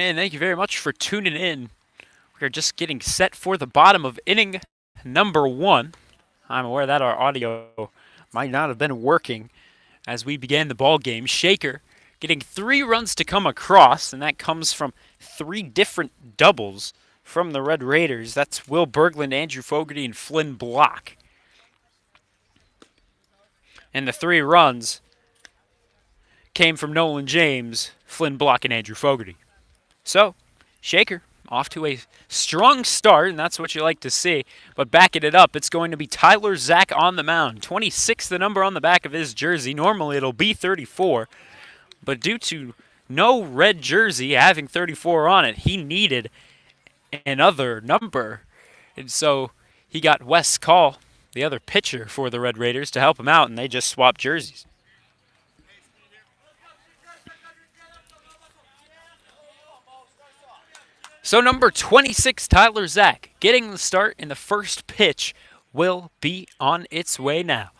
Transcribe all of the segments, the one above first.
And thank you very much for tuning in. We are just getting set for the bottom of inning number 1. I'm aware that our audio might not have been working as we began the ball game. Shaker getting 3 runs to come across, and that comes from 3 different doubles from the Red Raiders. That's Will Berglund, Andrew Fogarty, and Flynn Block. And the 3 runs came from Nolan James, Flynn Block, and Andrew Fogarty. So, Shaker off to a strong start, and that's what you like to see. But backing it up, it's going to be Tyler Zach on the mound. 26, the number on the back of his jersey. Normally it'll be 34, but due to no red jersey having 34 on it, he needed another number. And so he got Wes Call, the other pitcher for the Red Raiders, to help him out, and they just swapped jerseys. So number 26, Tyler Zach, getting the start in the first pitch, will be on its way now.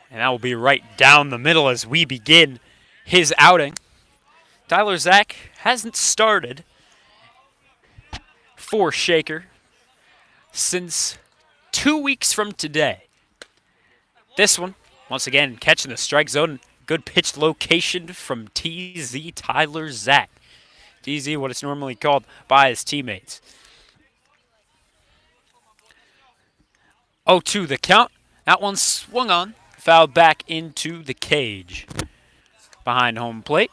And that will be right down the middle as we begin his outing. Tyler Zach hasn't started for Shaker since 2 weeks from today. This one, once again, catching the strike zone. Good pitch location from TZ Tyler Zach. TZ, what it's normally called by his teammates. 0-2 the count. That one swung on, fouled back into the cage behind home plate.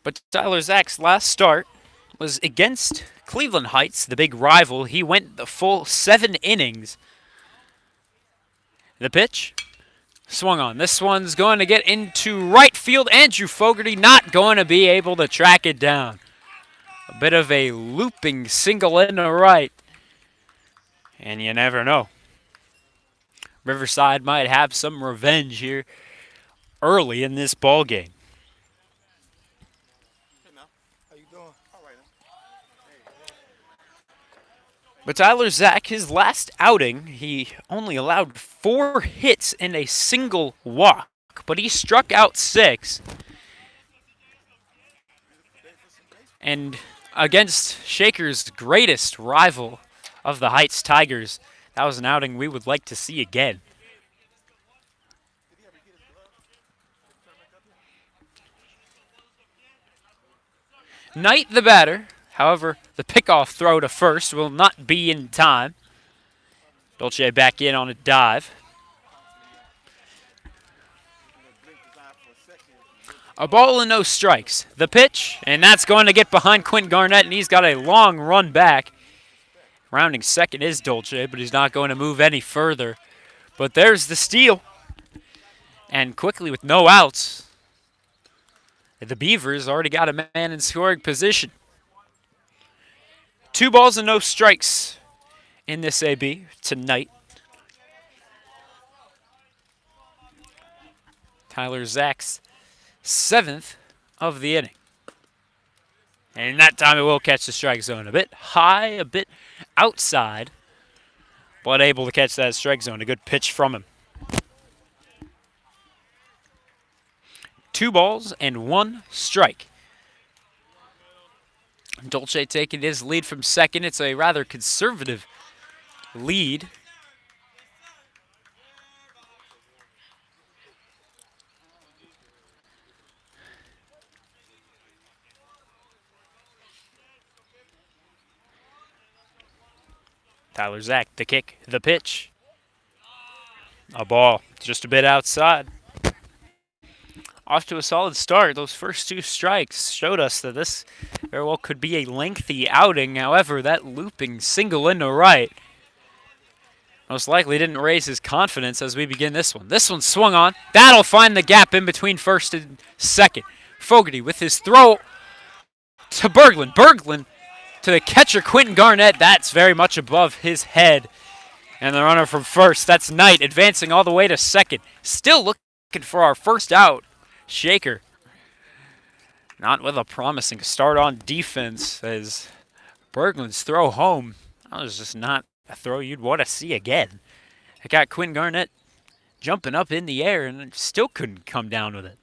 But Tyler Zach's last start was against Cleveland Heights, the big rival. He went the full 7 innings. The pitch swung on. This one's going to get into right field. Andrew Fogarty not going to be able to track it down. A bit of a looping single in the right. And you never know. Riverside might have some revenge here early in this ball game. But Tyler Zach, his last outing, he only allowed 4 hits and a single walk, but he struck out 6. And against Shaker's greatest rival of the Heights Tigers, that was an outing we would like to see again. Knight the batter. However, the pickoff throw to first will not be in time. Dolce back in on a dive. A ball and no strikes. The pitch, and that's going to get behind Quentin Garnett, and he's got a long run back. Rounding second is Dolce, but he's not going to move any further. But there's the steal. And quickly with no outs, the Beavers already got a man in scoring position. 2 balls and no strikes in this AB tonight. Tyler Zach's 7th of the inning. And that time it will catch the strike zone. A bit high, a bit outside, but able to catch that strike zone. A good pitch from him. 2 balls and 1 strike. Dolce taking his lead from second. It's a rather conservative lead. Tyler Zach, the kick, the pitch. A ball, just a bit outside. Off to a solid start. Those first 2 strikes showed us that this very well could be a lengthy outing. However, that looping single into right most likely didn't raise his confidence as we begin this one. This one swung on. That'll find the gap in between first and second. Fogarty with his throw to Berglund. Berglund to the catcher, Quentin Garnett. That's very much above his head. And the runner from first, that's Knight, advancing all the way to second. Still looking for our first out. Shaker, not with a promising start on defense, as Berglund's throw home, that was just not a throw you'd want to see again. It got Quinn Garnett jumping up in the air and still couldn't come down with it.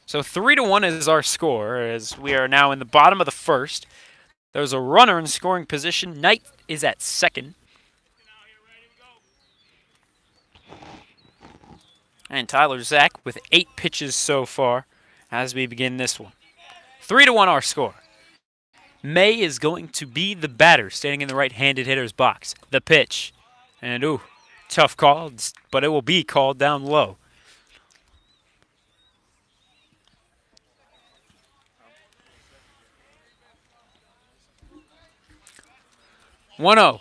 So 3-1 is our score as we are now in the bottom of the first. There's a runner in scoring position. Knight is at second. And Tyler Zach with 8 pitches so far as we begin this one. 3-1 our score. May is going to be the batter standing in the right-handed hitter's box. The pitch. And ooh, tough call, but it will be called down low. 1-0.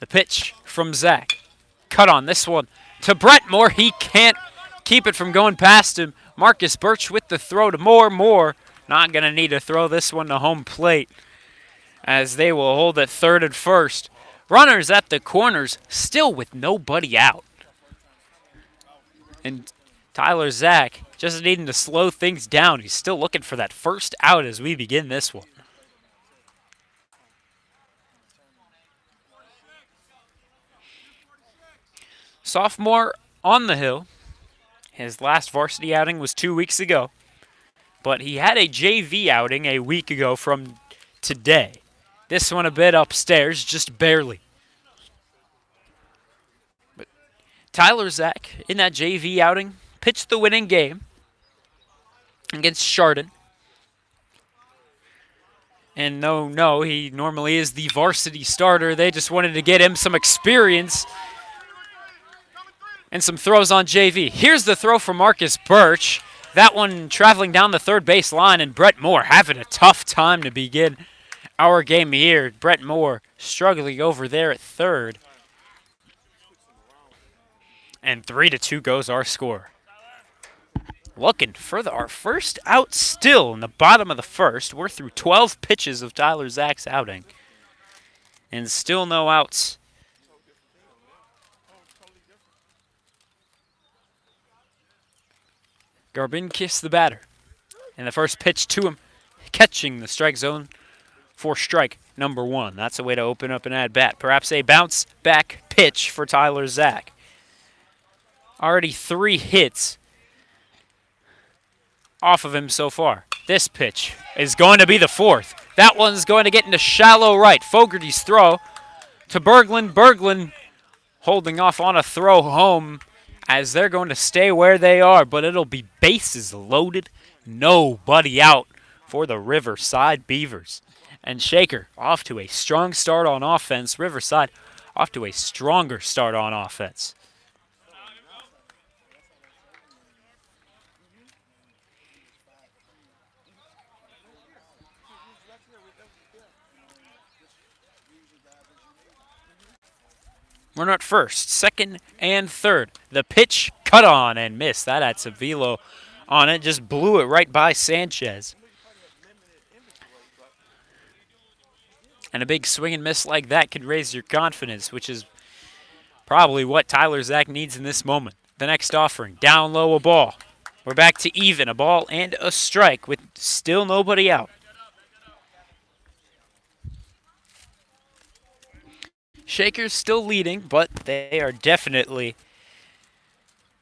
The pitch from Zach. Cut on this one to Brett Moore. He can't keep it from going past him. Marcus Birch with the throw to Moore. Moore not going to need to throw this one to home plate as they will hold at third and first. Runners at the corners, still with nobody out. And Tyler Zach just needing to slow things down. He's still looking for that first out as we begin this one. Sophomore on the hill. His last varsity outing was 2 weeks ago. But he had a JV outing a week ago from today. This one a bit upstairs, just barely. But Tyler Zach, in that JV outing, pitched the winning game against Chardon. And no, he normally is the varsity starter. They just wanted to get him some experience and some throws on JV. Here's the throw from Marcus Birch. That one traveling down the third base line, and Brett Moore having a tough time to begin our game here. Brett Moore struggling over there at third. And 3-2 goes our score. Looking for our first out still in the bottom of the first. We're through 12 pitches of Tyler Zach's outing. And still no outs. Garbinkis the batter. And the first pitch to him, catching the strike zone for strike number 1. That's a way to open up an at-bat. Perhaps a bounce-back pitch for Tyler Zach. Already 3 hits off of him so far. This pitch is going to be the 4th. That one's going to get into shallow right. Fogarty's throw to Berglund. Berglund holding off on a throw home as they're going to stay where they are, but it'll be bases loaded, nobody out for the Riverside Beavers. And Shaker off to a strong start on offense. Riverside off to a stronger start on offense. Runner at first, second, and third. The pitch cut on and missed. That had some velo on it. Just blew it right by Sanchez. And a big swing and miss like that could raise your confidence, which is probably what Tyler Zach needs in this moment. The next offering, down low, a ball. We're back to even, a ball and a strike with still nobody out. Shaker's still leading, but they are definitely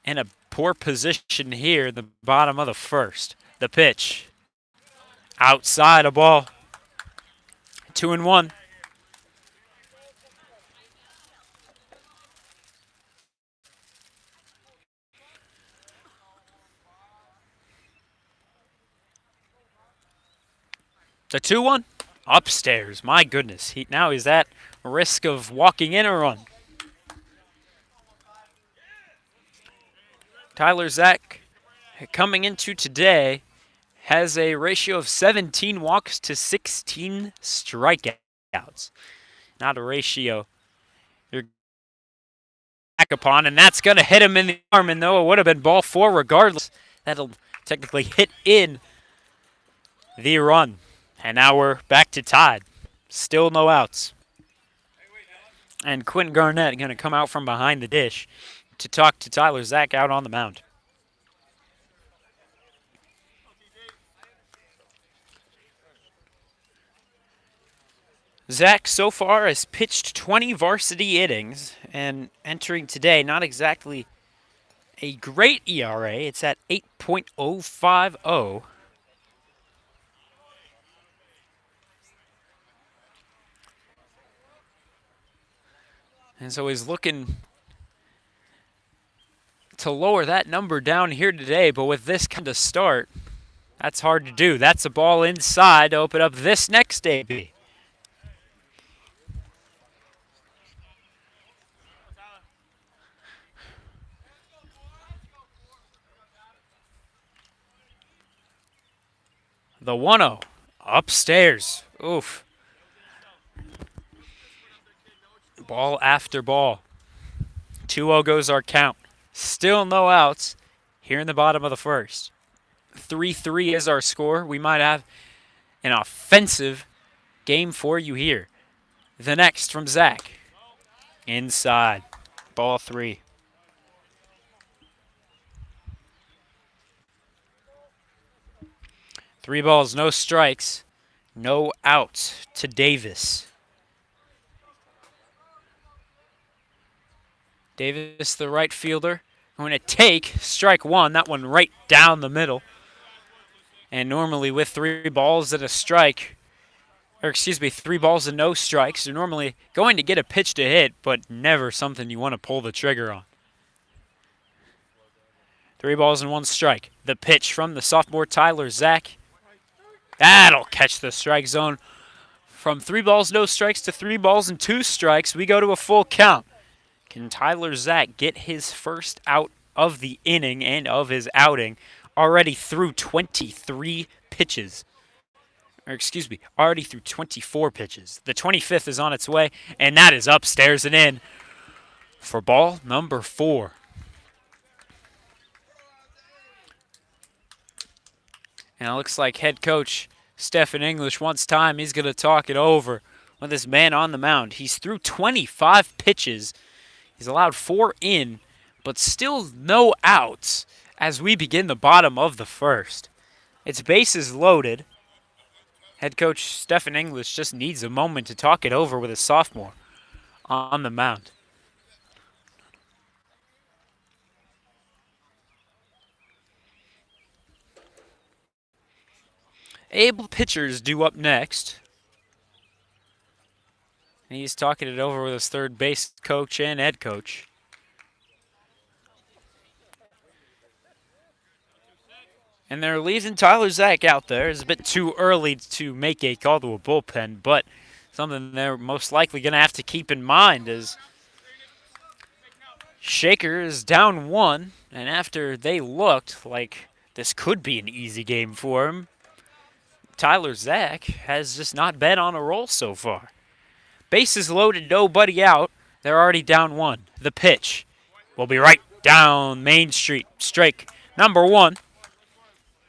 in a poor position here in the bottom of the first. The pitch. Outside, a ball. 2-1. The 2-1. Upstairs. My goodness. Now he's at risk of walking in a run. Tyler Zach, coming into today, has a ratio of 17 walks to 16 strikeouts. Not a ratio you're back upon, and that's going to hit him in the arm, and though it would have been ball 4 regardless, that'll technically hit in the run. And now we're back to tied. Still no outs. And Quentin Garnett going to come out from behind the dish to talk to Tyler Zach out on the mound. Zach so far has pitched 20 varsity innings, and entering today, not exactly a great ERA. It's at 8.050. And so he's looking to lower that number down here today, but with this kind of start, that's hard to do. That's a ball inside to open up this next AB. The 1-0 upstairs. Oof. Ball after ball. 2-0 goes our count. Still no outs here in the bottom of the first. 3-3 is our score. We might have an offensive game for you here. The next from Zach. Inside. Ball 3. Three balls, no strikes, no outs to Davis. Davis, the right fielder, going to take strike one. That one right down the middle. And normally with 3 balls and a strike, or excuse me, 3 balls and no strikes, you're normally going to get a pitch to hit, but never something you want to pull the trigger on. 3 balls and 1 strike. The pitch from the sophomore Tyler Zach. That'll catch the strike zone. From 3 balls, no strikes to 3 balls and 2 strikes, we go to a full count. Can Tyler Zach get his first out of the inning and of his outing? Already through 23 pitches. Or excuse me, already through 24 pitches. The 25th is on its way, and that is upstairs and in for ball number 4. And it looks like head coach Stephen English wants time. He's going to talk it over with this man on the mound. He's through 25 pitches. He's allowed 4 in, but still no outs as we begin the bottom of the first. It's bases loaded. Head coach Stephen English just needs a moment to talk it over with a sophomore on the mound. Able pitchers due up next. And he's talking it over with his third base coach and head coach. And they're leaving Tyler Zach out there. It's a bit too early to make a call to a bullpen, but something they're most likely going to have to keep in mind is Shaker is down 1, and after they looked like this could be an easy game for him, Tyler Zach has just not been on a roll so far. Bases loaded, nobody out. They're already down 1. The pitch will be right down Main Street. Strike number 1.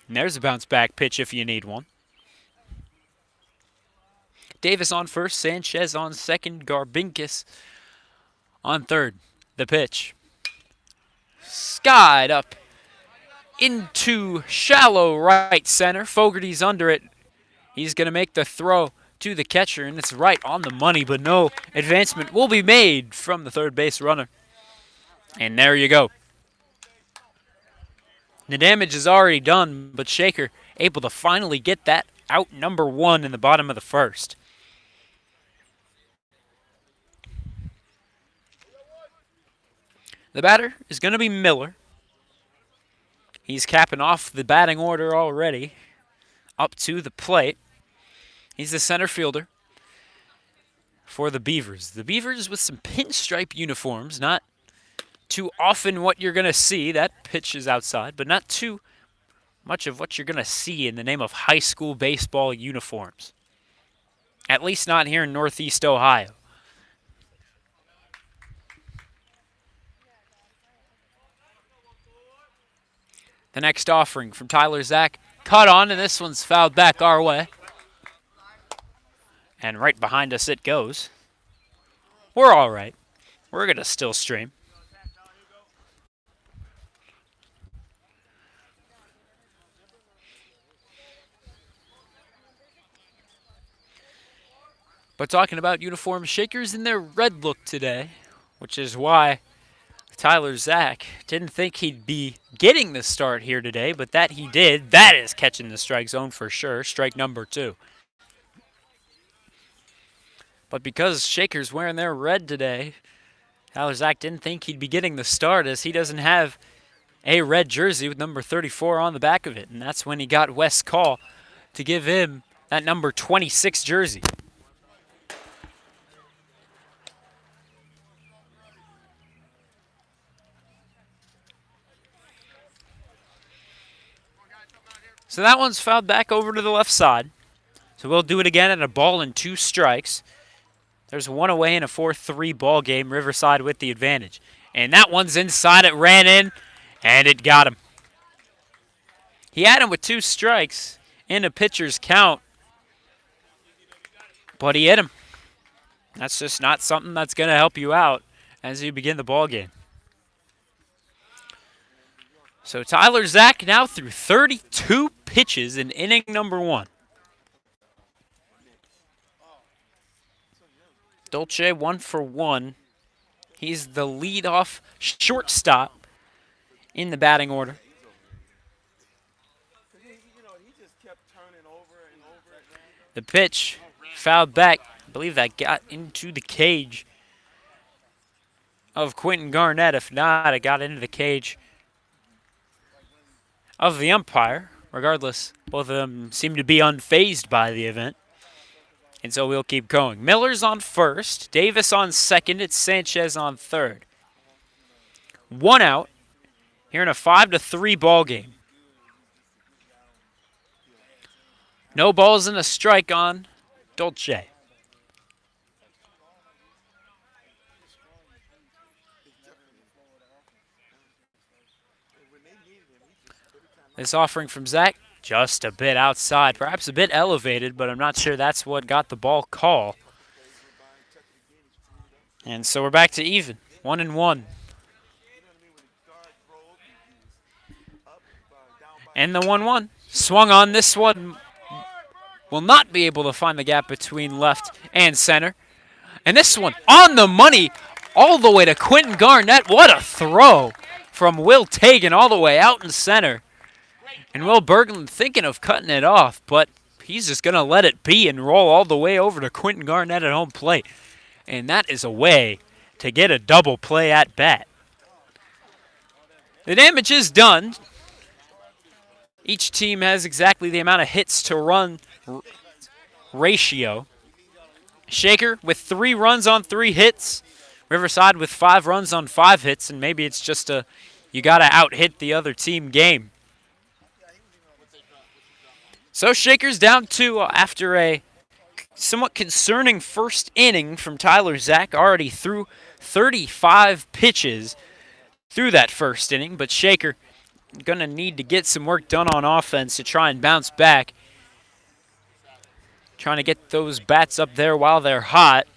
And there's a bounce back pitch if you need one. Davis on first, Sanchez on second, Garbinkus on third. The pitch. Skied up into shallow right center. Fogarty's under it. He's going to make the throw to the catcher, and it's right on the money, but no advancement will be made from the third base runner. And there you go. The damage is already done, but Shaker able to finally get that out number 1 in the bottom of the first. The batter is going to be Miller. He's capping off the batting order already up to the plate. He's the center fielder for the Beavers. The Beavers with some pinstripe uniforms. Not too often what you're going to see. That pitch is outside, but not too much of what you're going to see in the name of high school baseball uniforms. At least not here in Northeast Ohio. The next offering from Tyler Zach. Caught on, and this one's fouled back our way. And right behind us it goes. We're all right. We're going to still stream. But talking about uniform, Shakers in their red look today, which is why Tyler Zach didn't think he'd be getting the start here today, but that he did. That is catching the strike zone for sure. Strike number 2. But because Shaker's wearing their red today, Tyler Zach didn't think he'd be getting the start as he doesn't have a red jersey with number 34 on the back of it. And that's when he got Wes Call to give him that number 26 jersey. So that one's fouled back over to the left side. So we'll do it again at a ball and 2 strikes. There's one away in a 4-3 ball game. Riverside with the advantage. And that one's inside. It ran in, and it got him. He had him with 2 strikes in a pitcher's count, but he hit him. That's just not something that's going to help you out as you begin the ball game. So Tyler Zach now threw 32 pitches in inning number 1. Dolce 1 for 1. He's the leadoff shortstop in the batting order. The pitch fouled back. I believe that got into the cage of Quentin Garnett. If not, it got into the cage of the umpire. Regardless, both of them seem to be unfazed by the event. And so we'll keep going. Miller's on first. Davis on second. It's Sanchez on third. 1 out here in a 5-3 ball game. No balls and a strike on Dolce. This offering from Zach, just a bit outside, perhaps a bit elevated, but I'm not sure that's what got the ball call. And so we're back to even, 1-1. And the 1-1 swung on. This one will not be able to find the gap between left and center. And this one on the money all the way to Quentin Garnett. What a throw from Will Tagan all the way out in center. And Will Berglund thinking of cutting it off, but he's just going to let it be and roll all the way over to Quentin Garnett at home plate. And that is a way to get a double play at bat. The damage is done. Each team has exactly the amount of hits to run ratio. Shaker with 3 runs on 3 hits. Riverside with 5 runs on 5 hits, and maybe it's just a you got to out-hit the other team game. So Shaker's down 2 after a somewhat concerning first inning from Tyler Zach. Already threw 35 pitches through that first inning, but Shaker going to need to get some work done on offense to try and bounce back. Trying to get those bats up there while they're hot,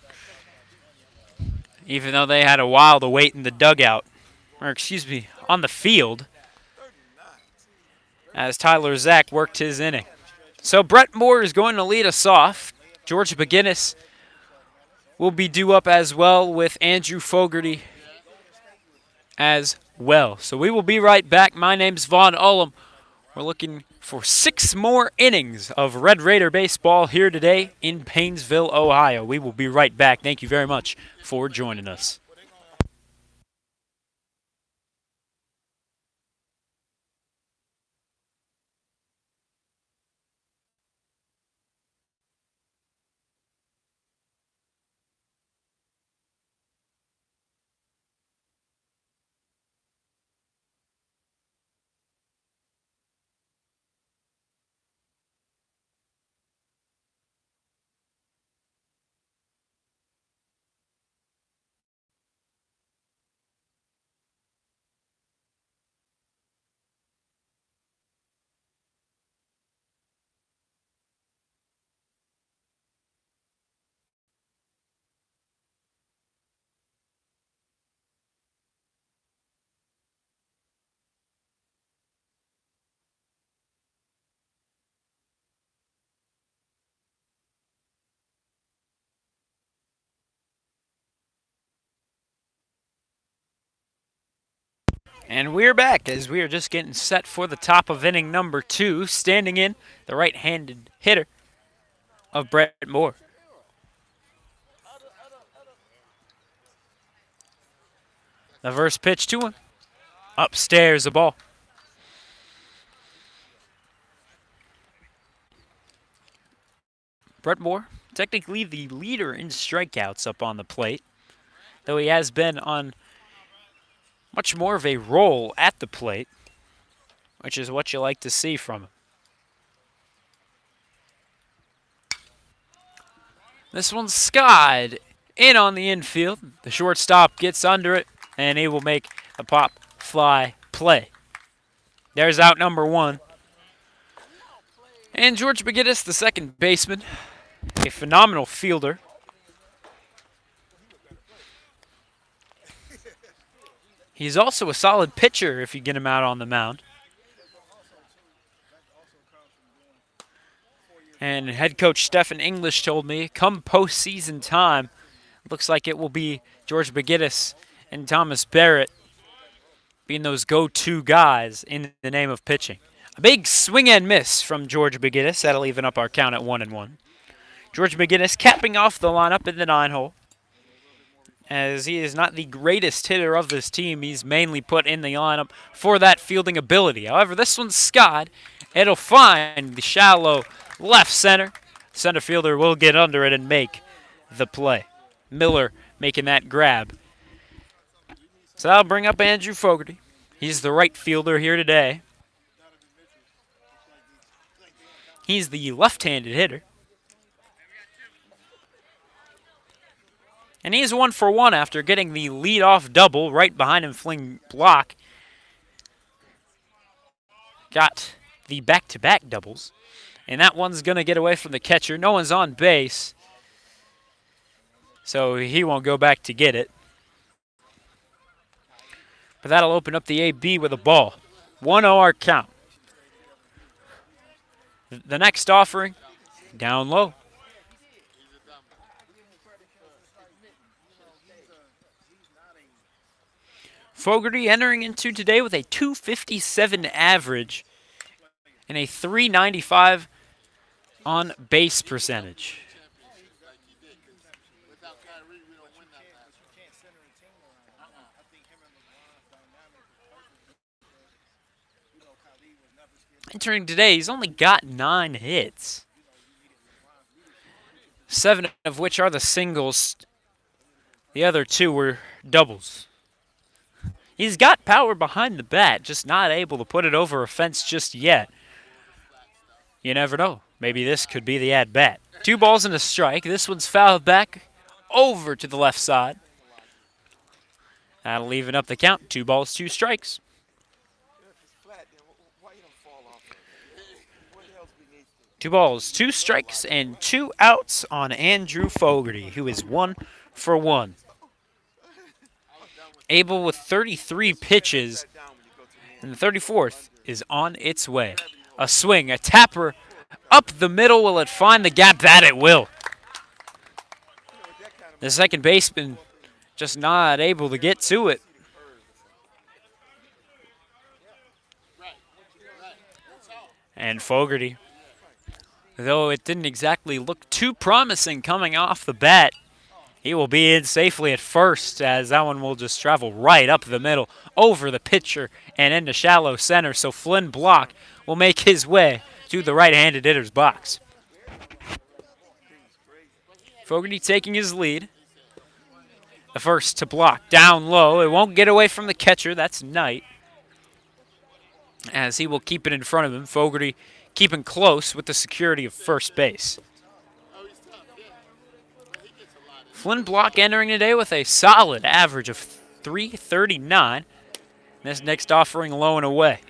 even though they had a while to wait in the dugout, or excuse me, on the field, as Tyler Zach worked his inning. So Brett Moore is going to lead us off. George McGinnis will be due up as well with Andrew Fogarty as well. So we will be right back. My name's Vaughn Ullum. We're looking for 6 more innings of Red Raider baseball here today in Painesville, Ohio. We will be right back. Thank you very much for joining us. And we're back as we are just getting set for the top of inning number 2. Standing in, the right-handed hitter of Brett Moore. The first pitch to him. Upstairs, a ball. Brett Moore, technically the leader in strikeouts up on the plate, though he has been on much more of a roll at the plate, which is what you like to see from him. This one's skied in on the infield. The shortstop gets under it, and he will make a pop fly play. There's out number 1. And George McGinnis, the second baseman, a phenomenal fielder. He's also a solid pitcher if you get him out on the mound. And head coach Stephen English told me, come postseason time, looks like it will be George McGinnis and Thomas Barrett being those go-to guys in the name of pitching. A big swing and miss from George McGinnis. That'll even up our count at 1-1. George McGinnis capping off the lineup in the 9-hole. As he is not the greatest hitter of this team, he's mainly put in the lineup for that fielding ability. However, this one's skied. It'll find the shallow left center. Center fielder will get under it and make the play. Miller making that grab. So that'll bring up Andrew Fogarty. He's the right fielder here today. He's the left-handed hitter. And he's 1 for 1 after getting the lead-off double right behind him, Flynn Block. Got the back-to-back doubles. And that one's going to get away from the catcher. No one's on base, so he won't go back to get it. But that'll open up the AB with a ball. 1-0 our count. The next offering, down low. Fogarty entering into today with a .257 average and a .395 on base percentage. Entering today, he's only got 9 hits, 7 of which are the singles. The other 2 were doubles. He's got power behind the bat, just not able to put it over a fence just yet. You never know. Maybe this could be the at-bat. 2 balls and a strike. This one's fouled back over to the left side. That'll even up the count. 2 balls, 2 strikes. 2 balls, 2 strikes, and 2 outs on Andrew Fogarty, who is 1 for 1. Able with 33 pitches, and the 34th is on its way. A swing, a tapper, up the middle. Will it find the gap? That it will. The second baseman just not able to get to it. And Fogarty, though it didn't exactly look too promising coming off the bat, he will be in safely at first, as that one will just travel right up the middle, over the pitcher and into shallow center. So Flynn Block will make his way to the right-handed hitter's box. Fogarty taking his lead. The first to Block, down low. It won't get away from the catcher. That's Knight, as he will keep it in front of him. Fogarty keeping close with the security of first base. Flynn Block entering today with a solid average of .339. This next offering low and away.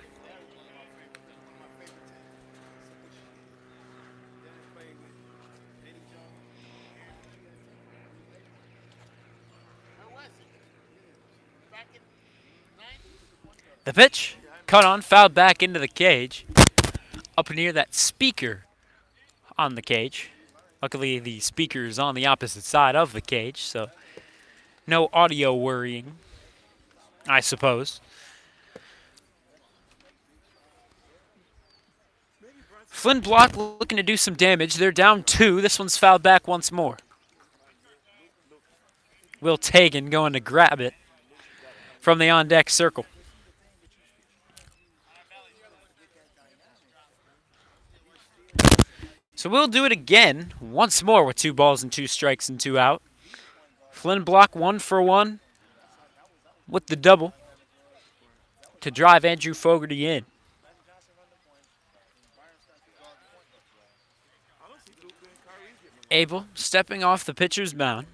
The pitch, cut on, fouled back into the cage, up near that speaker on the cage. Luckily, the speaker is on the opposite side of the cage, so no audio worrying, I suppose. Flynn Block looking to do some damage. They're down 2. This one's fouled back once more. Will Tagan going to grab it from the on-deck circle. So we'll do it again, once more with 2 balls and 2 strikes and 2 out. Flynn Block 1 for 1 with the double to drive Andrew Fogarty in. Abel stepping off the pitcher's mound.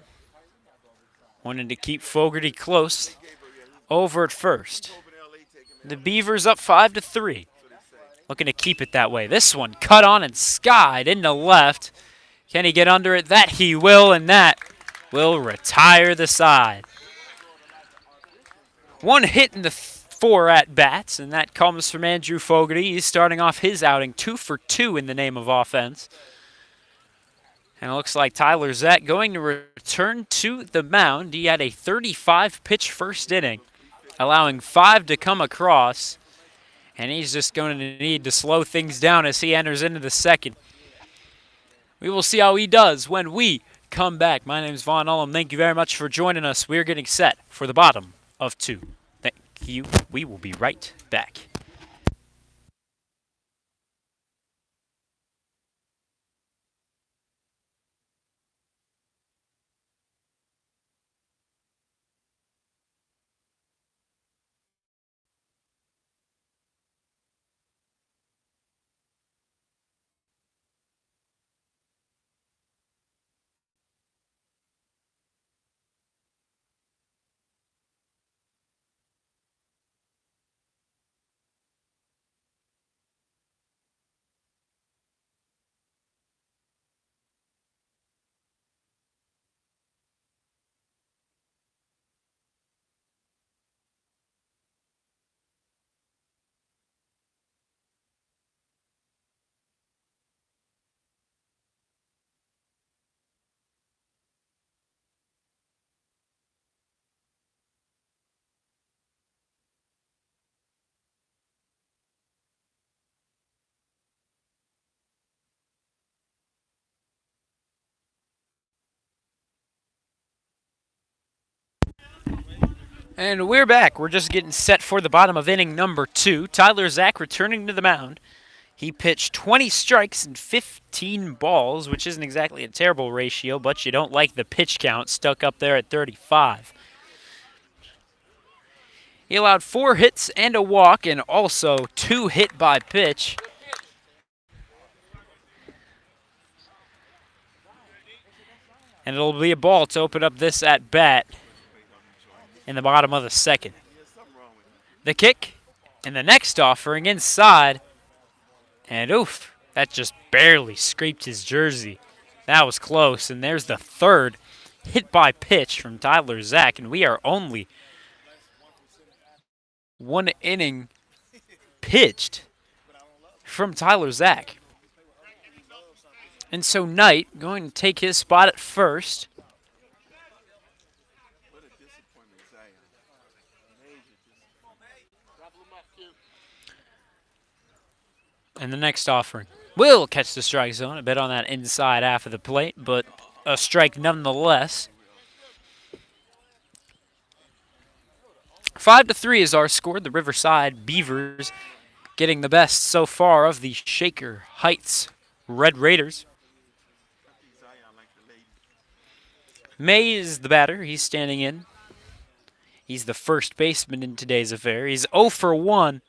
Wanting to keep Fogarty close over at first. The Beavers up 5-3. Looking to keep it that way. This one cut on and skied into left. Can he get under it? That he will, and that will retire the side. 1 hit in the 4 at-bats, and that comes from Andrew Fogarty. He's starting off his outing 2 for 2 in the name of offense. And it looks like Tyler Zach going to return to the mound. He had a 35-pitch first inning, allowing 5 to come across. And he's just going to need to slow things down as he enters into the second. We will see how he does when we come back. My name is Vaughn Ullum. Thank you very much for joining us. We're getting set for the bottom of 2. Thank you. We will be right back. And we're back. We're just getting set for the bottom of inning number 2. Tyler Zach returning to the mound. He pitched 20 strikes and 15 balls, which isn't exactly a terrible ratio, but you don't like the pitch count stuck up there at 35. He allowed 4 hits and a walk and also 2 hit by pitch. And it'll be a ball to open up this at bat in the bottom of the second. The kick and the next offering inside. And oof, that just barely scraped his jersey. That was close. And there's the third hit by pitch from Tyler Zach. And we are only 1 inning pitched from Tyler Zach. And so Knight going to take his spot at first. And the next offering will catch the strike zone. A bit on that inside half of the plate, but a strike nonetheless. 5-3 is our score. The Riverside Beavers getting the best so far of the Shaker Heights Red Raiders. May is the batter. He's standing in. He's the first baseman in today's affair. He's 0 for 1.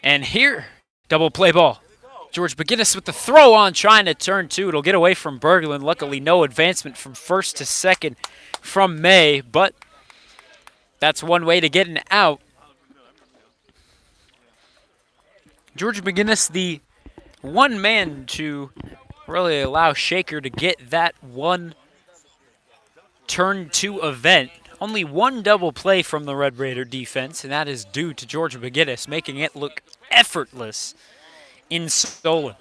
And here, double play ball. George McGinnis with the throw on, trying to turn 2. It'll get away from Berglund. Luckily, no advancement from first to second from May, but that's one way to get an out. George McGinnis, the one man to really allow Shaker to get that one turn 2 event. Only 1 double play from the Red Raider defense, and that is due to George McGinnis, making it look effortless in stolen.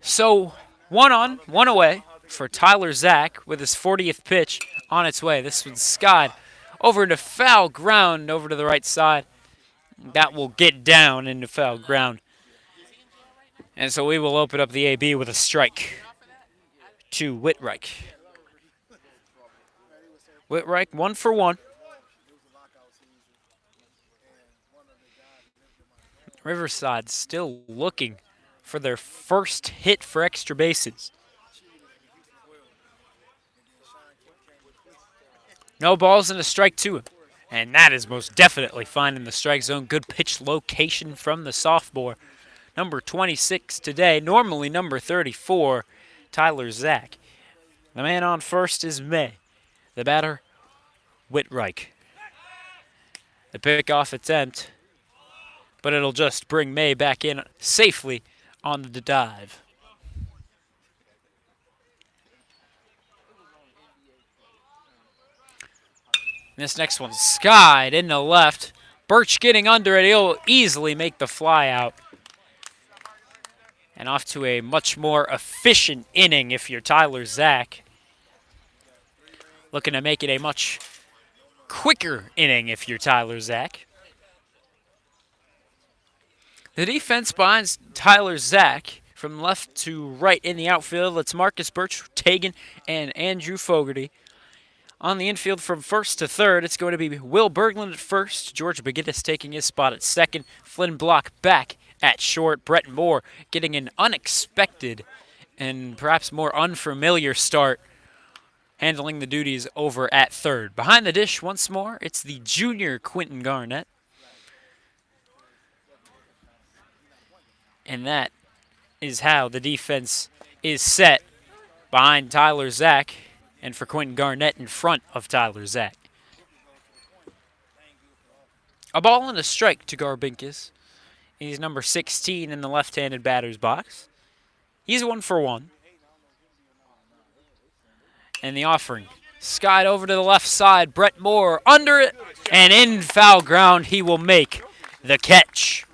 So 1 on, 1 away for Tyler Zach with his 40th pitch on its way. This one's skied over to foul ground, over to the right side. That will get down into foul ground. And so we will open up the AB with a strike to Whitreich. Whitreich 1 for 1. Riverside still looking for their first hit for extra bases. No balls and a strike to him. And that is most definitely finding the strike zone. Good pitch location from the sophomore. Number 26 today, normally number 34, Tyler Zach. The man on first is May. The batter, Whitreich. The pickoff attempt, but it'll just bring May back in safely on the dive. This next one skied in the left. Birch getting under it. He'll easily make the fly out. And off to a much more efficient inning if you're Tyler Zach. Looking to make it a much quicker inning if you're Tyler Zach. The defense behind Tyler Zach from left to right in the outfield. It's Marcus Birch, Tegan, and Andrew Fogarty. On the infield from first to third, it's going to be Will Berglund at first, George Bagitis taking his spot at second, Flynn Block back at short, Brett Moore getting an unexpected and perhaps more unfamiliar start, handling the duties over at third. Behind the dish once more, it's the junior Quentin Garnett. And that is how the defense is set behind Tyler Zach and for Quentin Garnett in front of Tyler Zach. A ball and a strike to Garbinkus. He's number 16 in the left-handed batter's box. He's 1 for 1. And the offering skied over to the left side. Brett Moore under it, and in foul ground he will make the catch.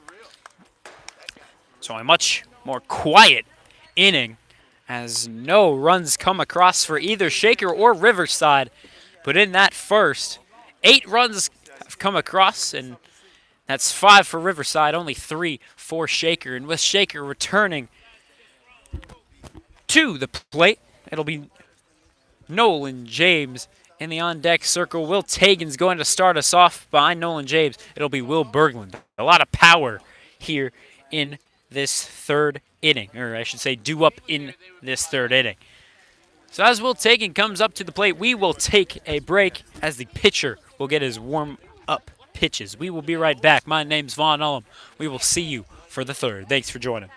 So a much more quiet inning as no runs come across for either Shaker or Riverside. But in that first, 8 runs have come across, and that's 5 for Riverside, only 3 for Shaker. And with Shaker returning to the plate, it'll be Nolan James in the on-deck circle. Will Tagan's going to start us off. Behind Nolan James, it'll be Will Berglund. A lot of power here in this third inning, or I should say due up in this third inning. So as Will Tagan comes up to the plate, we will take a break as the pitcher will get his warm-up pitches. We will be right back. My name's Vaughn Ullum. We will see you for the third. Thanks for joining.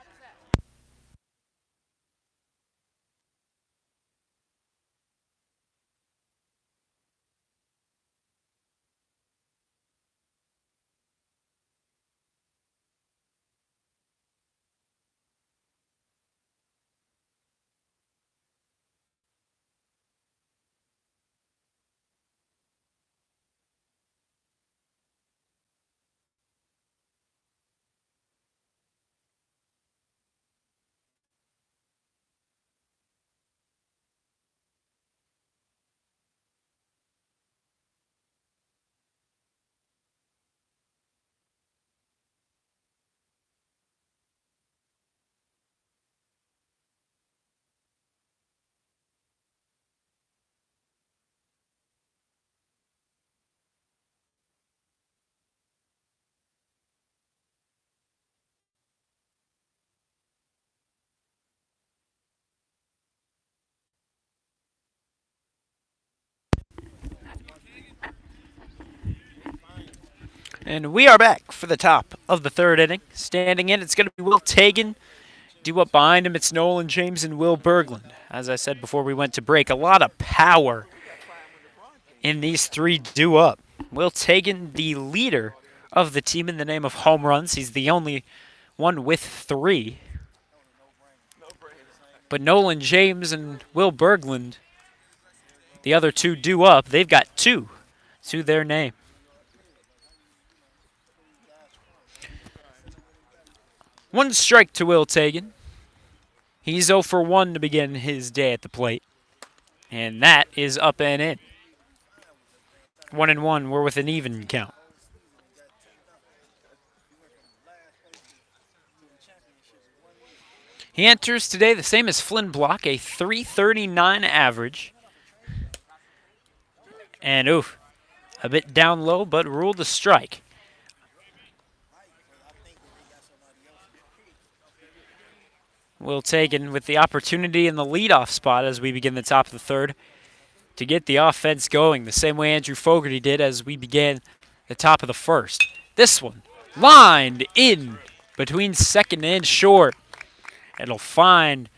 And we are back for the top of the third inning. Standing in, it's going to be Will Tagan. Due up behind him, it's Nolan James and Will Berglund. As I said before we went to break, a lot of power in these 3 due up. Will Tagan, the leader of the team in the name of home runs. He's the only one with 3. But Nolan James and Will Berglund, the other 2 due up, they've got 2 to their name. One strike to Will Tagan. He's 0 for 1 to begin his day at the plate. And that is up and in. 1-1. We're with an even count. He enters today the same as Flynn Block, a 339 average. And oof, a bit down low, but ruled a strike. Will Tagan with the opportunity in the leadoff spot as we begin the top of the third to get the offense going, the same way Andrew Fogarty did as we began the top of the first. This one lined in between second and short. It'll find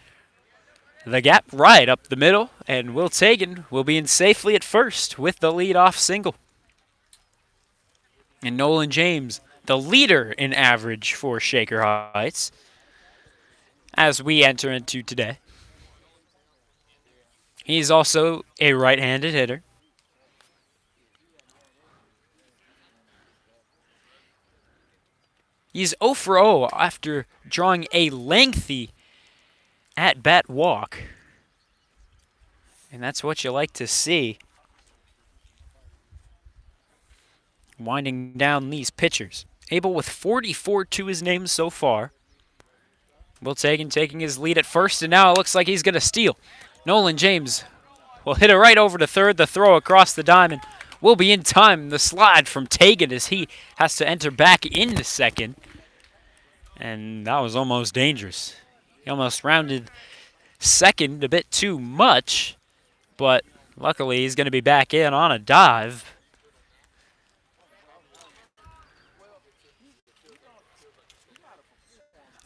the gap right up the middle, and Will Tagan will be in safely at first with the leadoff single. And Nolan James, the leader in average for Shaker Heights, as we enter into today. He's also a right-handed hitter. He's 0 for 0 after drawing a lengthy at-bat walk. And that's what you like to see. Winding down these pitchers. Abel with 44 to his name so far. Will Tagan taking his lead at first, and now it looks like he's going to steal. Nolan James will hit it right over to third. The throw across the diamond will be in time. The slide from Tagan as he has to enter back into second. And that was almost dangerous. He almost rounded second a bit too much, but luckily he's going to be back in on a dive.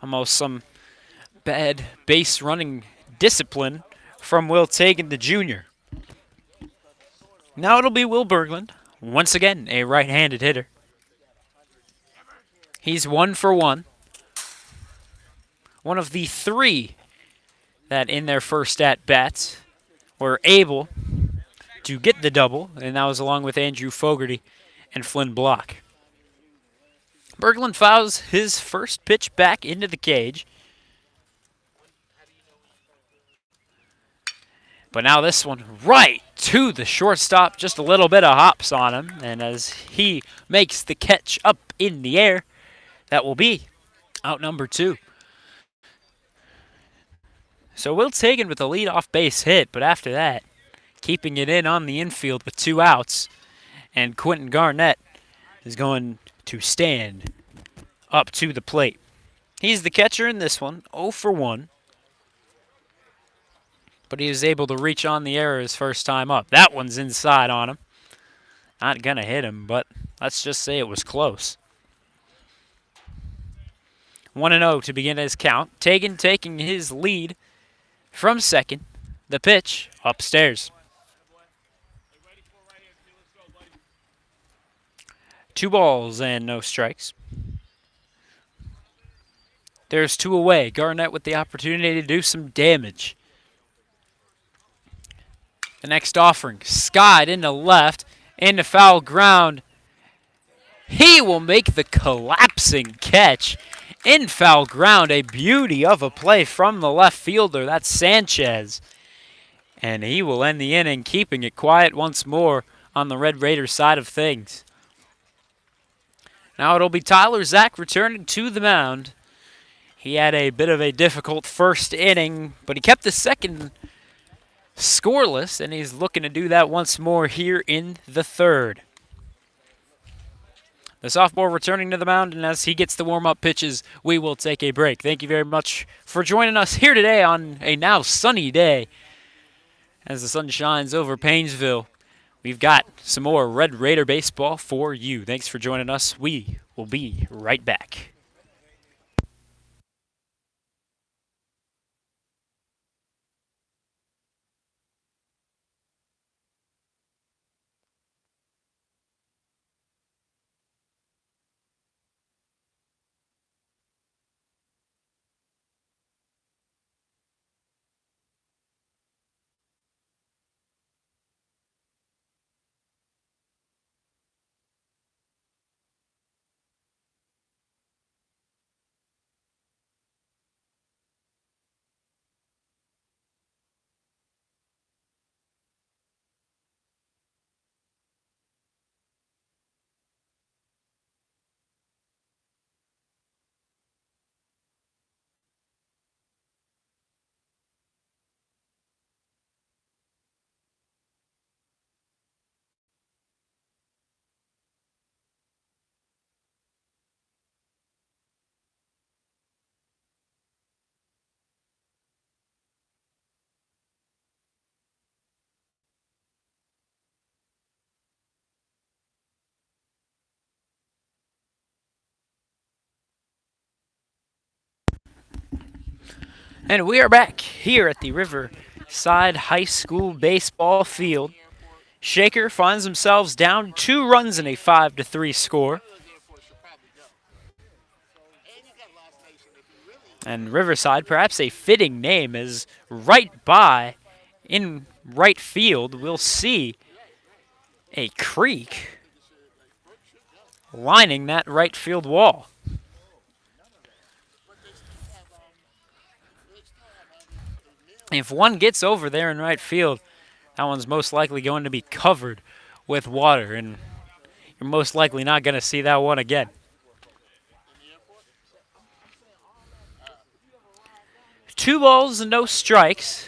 Almost some bad base running discipline from Will Tagan, the junior. Now it'll be Will Berglund, once again a right-handed hitter. He's 1 for 1. One of the three that in their first at-bats were able to get the double, and that was along with Andrew Fogarty and Flynn Block. Berglund fouls his first pitch back into the cage. But now this one right to the shortstop, just a little bit of hops on him, and as he makes the catch up in the air, that will be out number 2. So Will Tagan with the leadoff base hit, but after that, keeping it in on the infield with 2 outs, and Quentin Garnett is going to stand up to the plate. He's the catcher in this one, 0 for 1. But he was able to reach on the error his first time up. That one's inside on him. Not going to hit him, but let's just say it was close. 1-0 to begin his count. Tagan taking his lead from second. The pitch upstairs. 2 balls and no strikes. There's 2 away. Garnett with the opportunity to do some damage. The next offering, skied into left, into foul ground. He will make the collapsing catch in foul ground. A beauty of a play from the left fielder. That's Sanchez. And he will end the inning, keeping it quiet once more on the Red Raiders side of things. Now it'll be Tyler Zach returning to the mound. He had a bit of a difficult first inning, but he kept the second scoreless, and he's looking to do that once more here in the third. The sophomore returning to the mound, and as he gets the warm-up pitches, we will take a break. Thank you very much for joining us here today on a now sunny day. As the sun shines over Painesville, we've got some more Red Raider baseball for you. Thanks for joining us. We will be right back. And we are back here at the Riverside High School baseball field. Shaker finds themselves down 2 runs in a 5-3 score. And Riverside, perhaps a fitting name, is right by, in right field, we'll see a creek lining that right field wall. If one gets over there in right field, that one's most likely going to be covered with water, and you're most likely not going to see that one again. 2 balls and no strikes.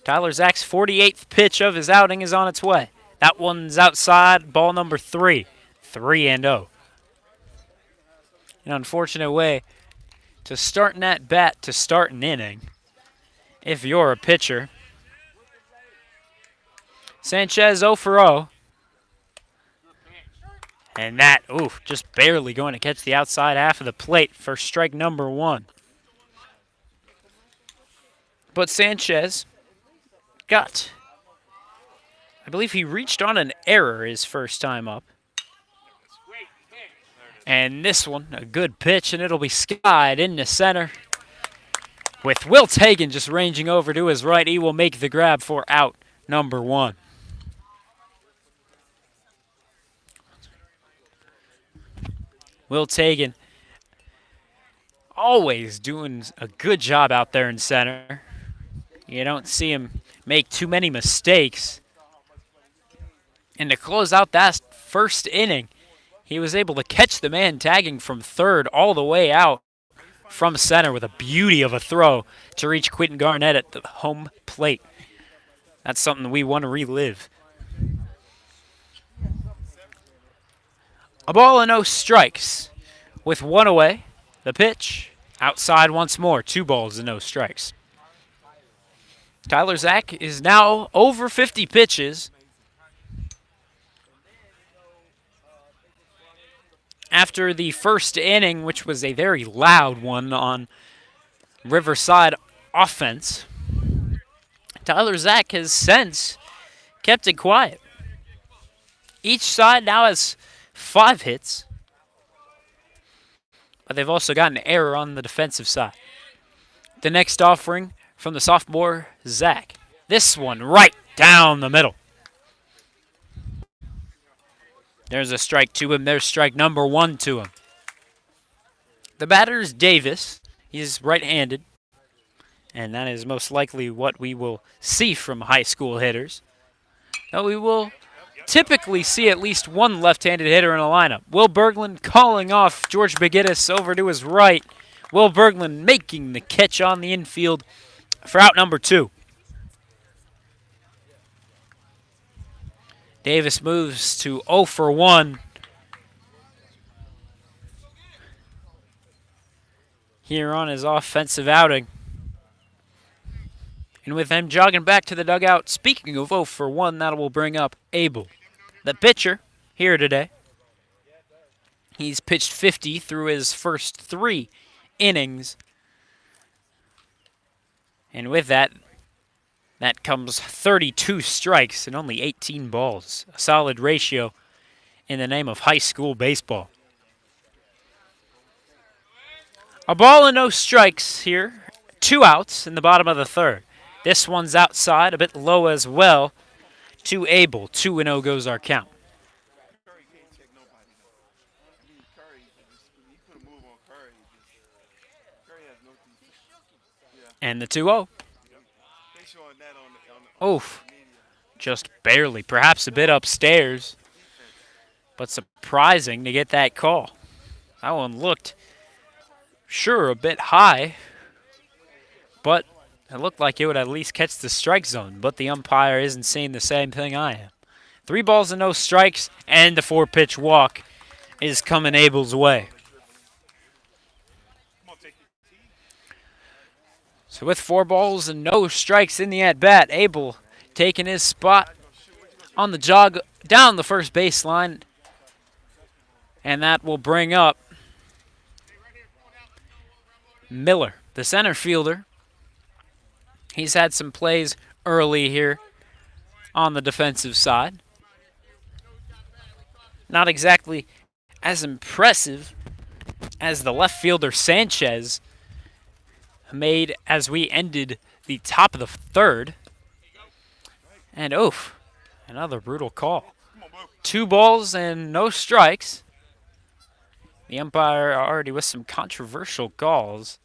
Tyler Zach's 48th pitch of his outing is on its way. That one's outside, ball number 3. 3-0. An unfortunate way to start an at-bat to start an inning if you're a pitcher. Sanchez 0 for 0. And that, just barely going to catch the outside half of the plate for strike number 1. But Sanchez got, I believe he reached on an error his first time up. And this one, a good pitch, and it'll be skied into center. With Will Tagan just ranging over to his right, he will make the grab for out number 1. Will Tagan always doing a good job out there in center. You don't see him make too many mistakes. And to close out that first inning, he was able to catch the man tagging from third all the way out from center with a beauty of a throw to reach Quentin Garnett at the home plate. That's something we want to relive. A ball and no strikes. With 1 away, the pitch outside once more. 2 balls and no strikes. Tyler Zach is now over 50 pitches. After the first inning, which was a very loud one on Riverside offense, Tyler Zach has since kept it quiet. Each side now has 5 hits, but they've also got an error on the defensive side. The next offering from the sophomore, Zach. This one right down the middle. There's a strike to him. There's strike number 1 to him. The batter is Davis. He's right-handed, and that is most likely what we will see from high school hitters. Now we will typically see at least one left-handed hitter in a lineup. Will Berglund calling off George Begittis over to his right. Will Berglund making the catch on the infield for out number 2. Davis moves to 0 for 1. Here on his offensive outing. And with him jogging back to the dugout, speaking of 0 for 1, that will bring up Abel, the pitcher, here today. He's pitched 50 through his first 3 innings. And with that comes 32 strikes and only 18 balls. A solid ratio in the name of high school baseball. A ball and no strikes here. 2 outs in the bottom of the 3rd. This one's outside, a bit low as well to Abel. 2-0 goes our count. And the 2-0. Oof. Just barely. Perhaps a bit upstairs. But surprising to get that call. That one looked, sure, a bit high. But it looked like it would at least catch the strike zone. But the umpire isn't seeing the same thing I am. 3 balls and no strikes. And the 4-pitch walk is coming Abel's way. So with 4 balls and no strikes in the at-bat, Abel taking his spot on the jog down the first baseline. And that will bring up Miller, the center fielder. He's had some plays early here on the defensive side. Not exactly as impressive as the left fielder Sanchez made as we ended the top of the third. And oof, another brutal call. 2 balls and no strikes. The umpire already with some controversial calls.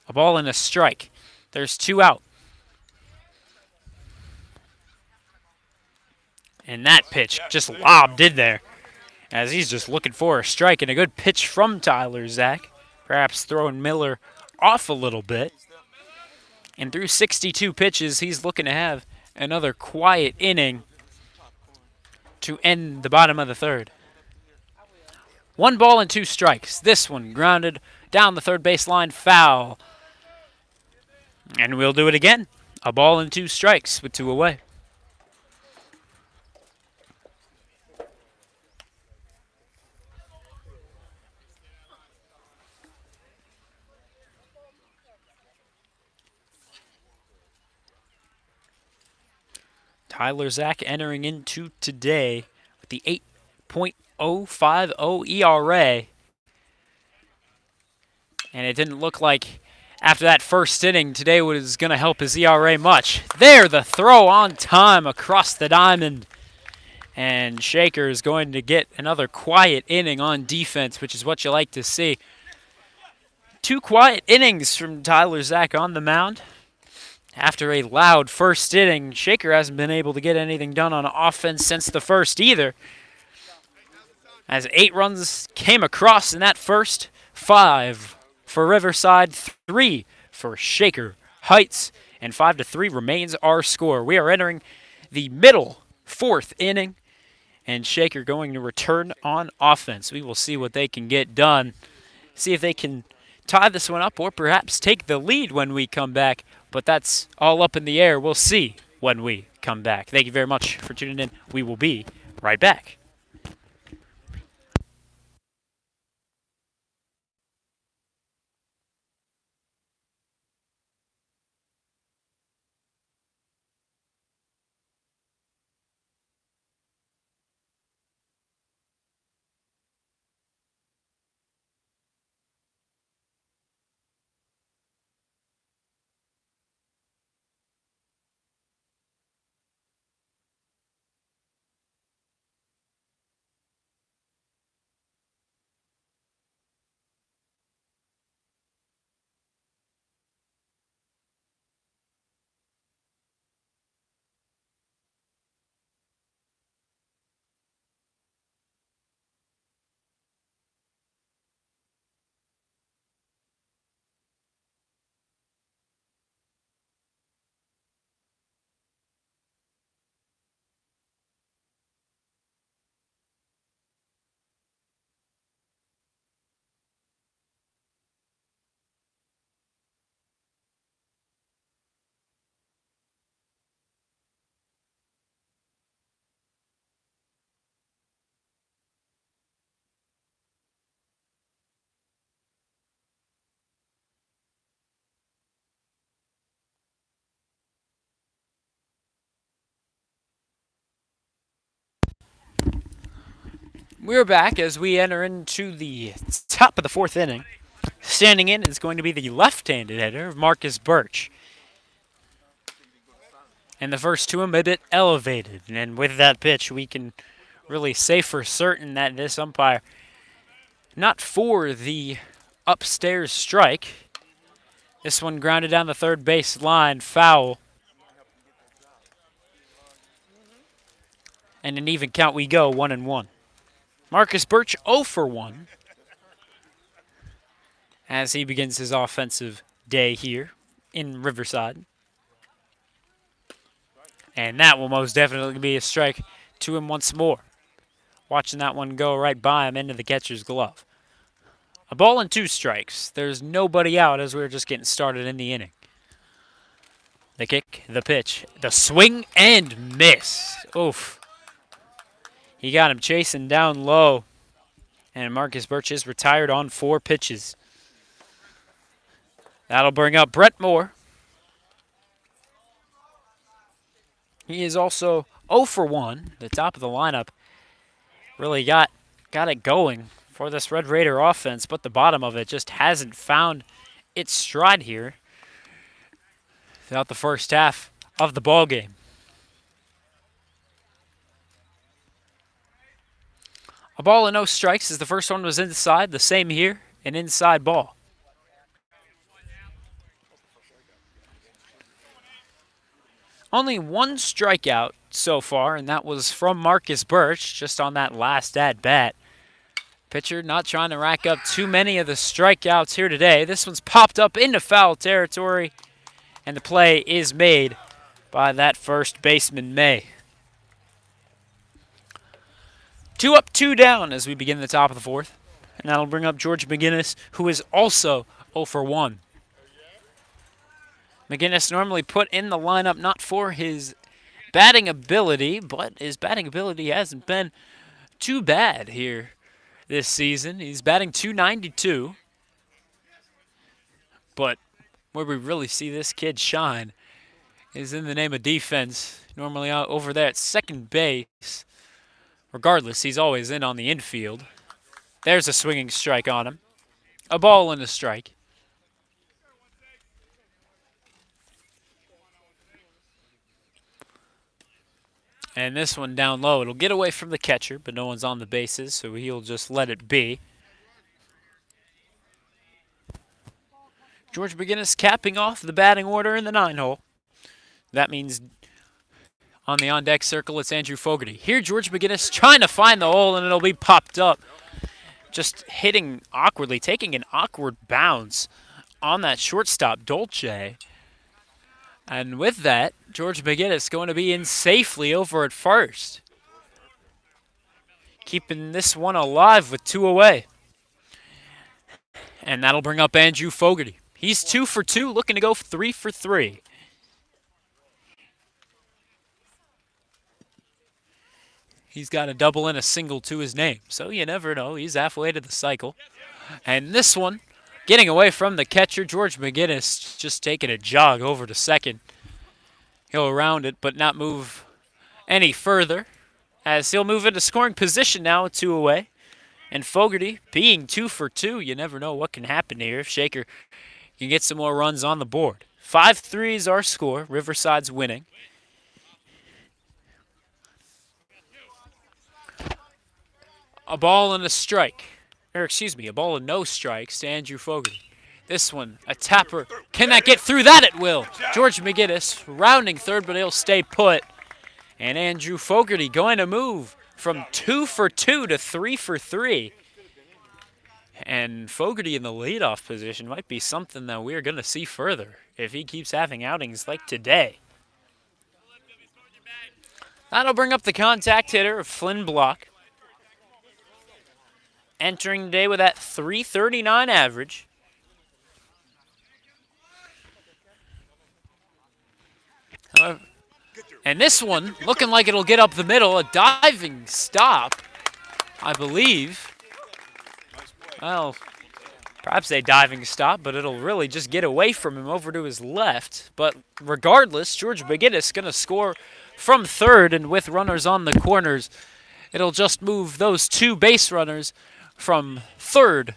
A ball and a strike. There's 2 out. And that pitch just lobbed in there, as he's just looking for a strike, and a good pitch from Tyler Zach. Perhaps throwing Miller off a little bit. And through 62 pitches, he's looking to have another quiet inning to end the bottom of the third. 1 ball and 2 strikes. This one grounded down the third baseline, foul. And we'll do it again. A ball and 2 strikes with 2 away. Tyler Zach entering into today with the 8.050 ERA. And it didn't look like after that first inning today was going to help his ERA much. There, the throw on time across the diamond. And Shaker is going to get another quiet inning on defense, which is what you like to see. 2 quiet innings from Tyler Zach on the mound. After a loud first inning, Shaker hasn't been able to get anything done on offense since the first either. As 8 runs came across in that first, 5 for Riverside, 3 for Shaker Heights, and 5-3 remains our score. We are entering the middle 4th inning, and Shaker going to return on offense. We will see what they can get done, see if they can tie this one up or perhaps take the lead when we come back. But that's all up in the air. We'll see when we come back. Thank you very much for tuning in. We will be right back. We're back as we enter into the top of the 4th inning. Standing in is going to be the left-handed hitter, Marcus Birch. And the first to him a bit elevated. And with that pitch, we can really say for certain that this umpire, not for the upstairs strike. This one grounded down the third base line, foul. And an even count we go, 1-1. Marcus Birch 0 for 1 as he begins his offensive day here in Riverside. And that will most definitely be a strike to him once more. Watching that one go right by him into the catcher's glove. A ball and 2 strikes. There's nobody out as we're just getting started in the inning. The kick, the pitch, the swing and miss. Oof. He got him chasing down low. And Marcus Birch is retired on 4 pitches. That'll bring up Brett Moore He is also 0 for 1. The top of the lineup really got it going for this Red Raider offense, but the bottom of it just hasn't found its stride here throughout the first half of the ball game. A ball and no strikes as the first one was inside. The same here, an inside ball. Only one strikeout so far, and that was from Marcus Birch just on that last at bat. Pitcher not trying to rack up too many of the strikeouts here today. This one's popped up into foul territory, and the play is made by that first baseman, May. 2 up, 2 down as we begin the top of the fourth. And that'll bring up George McGinnis, who is also 0 for 1. McGinnis normally put in the lineup not for his batting ability, but his batting ability hasn't been too bad here this season. He's batting .292. But where we really see this kid shine is in the name of defense. Normally out over there at second base. Regardless, he's always in on the infield. There's a swinging strike on him. A ball and a strike. And this one down low. It'll get away from the catcher, but no one's on the bases, so he'll just let it be. George McGinnis capping off the batting order in the 9-hole. That means on the on-deck circle, it's Andrew Fogarty. Here, George McGinnis trying to find the hole, and it'll be popped up. Just hitting awkwardly, taking an awkward bounce on that shortstop, Dolce. And with that, George McGinnis going to be in safely over at first. Keeping this one alive with 2 away. And that'll bring up Andrew Fogarty. He's 2 for 2, looking to go 3 for 3. He's got a double and a single to his name, so you never know. He's halfway to the cycle. And this one, getting away from the catcher, George McGinnis just taking a jog over to second. He'll round it, but not move any further, as he'll move into scoring position now with 2 away. And Fogarty, being 2 for 2, you never know what can happen here if Shaker can get some more runs on the board. 5-3 is our score. Riverside's winning. A ball and a strike. Or excuse me, a ball and no strikes to Andrew Fogarty. This one, a tapper. Cannot get through that at will. George McGinnis rounding third, but he'll stay put. And Andrew Fogarty going to move from 2 for 2 to 3 for 3. And Fogarty in the leadoff position might be something that we're going to see further if he keeps having outings like today. That'll bring up the contact hitter of Flynn Block. Entering today with that .339 average. And this one, looking like it'll get up the middle, a diving stop, I believe. Well, perhaps a diving stop, but it'll really just get away from him over to his left. But regardless, George McGinnis going to score from third, and with runners on the corners, it'll just move those 2 base runners from third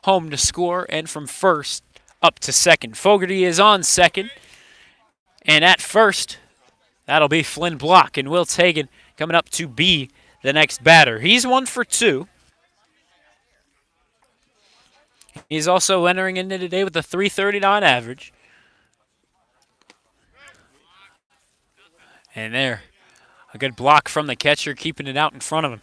home to score and from first up to second. Fogarty is on second, and at first, that'll be Flynn Block, and Will Tagan coming up to be the next batter. He's 1 for 2. He's also entering into today with a .339 average. And there, a good block from the catcher, keeping it out in front of him.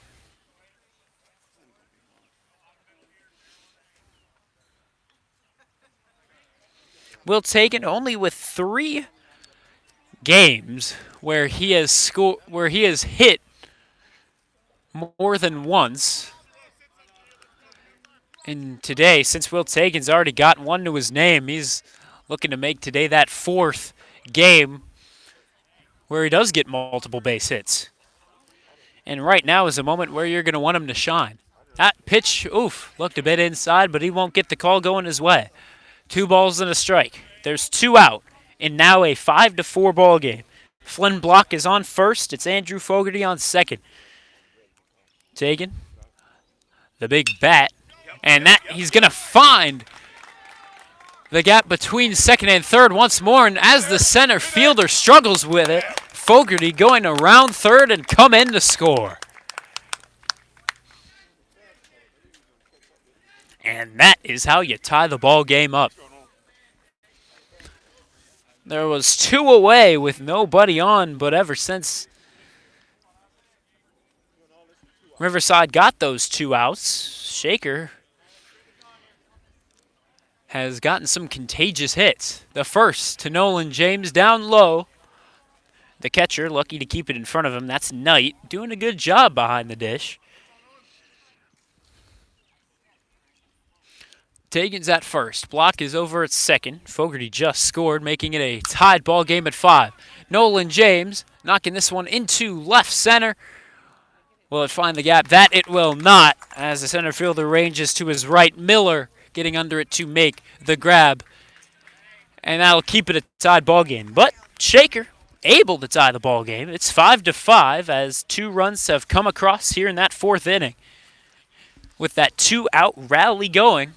Will Tagan only with 3 games where he has hit more than once. And today, since Will Tagan's already got 1 to his name, he's looking to make today that 4th game where he does get multiple base hits. And right now is a moment where you're going to want him to shine. That pitch, looked a bit inside, but he won't get the call going his way. 2 balls and a strike. There's 2 out, and now a 5-4 ball game. Flynn Block is on first. It's Andrew Fogarty on second. Taking the big bat. And that he's going to find the gap between second and third once more. And as the center fielder struggles with it, Fogarty going around third and come in to score. And that is how you tie the ball game up. There was 2 away with nobody on, but ever since Riverside got those 2 outs, Shaker has gotten some contagious hits. The first to Nolan James down low. The catcher lucky to keep it in front of him. That's Knight doing a good job behind the dish. Tagan's at first. Block is over at second. Fogarty just scored, making it a tied ball game at 5. Nolan James knocking this one into left center. Will it find the gap? That it will not, as the center fielder ranges to his right. Miller getting under it to make the grab. And that'll keep it a tied ball game. But Shaker able to tie the ball game. It's 5-5 as 2 runs have come across here in that 4th inning. With that 2-out rally going.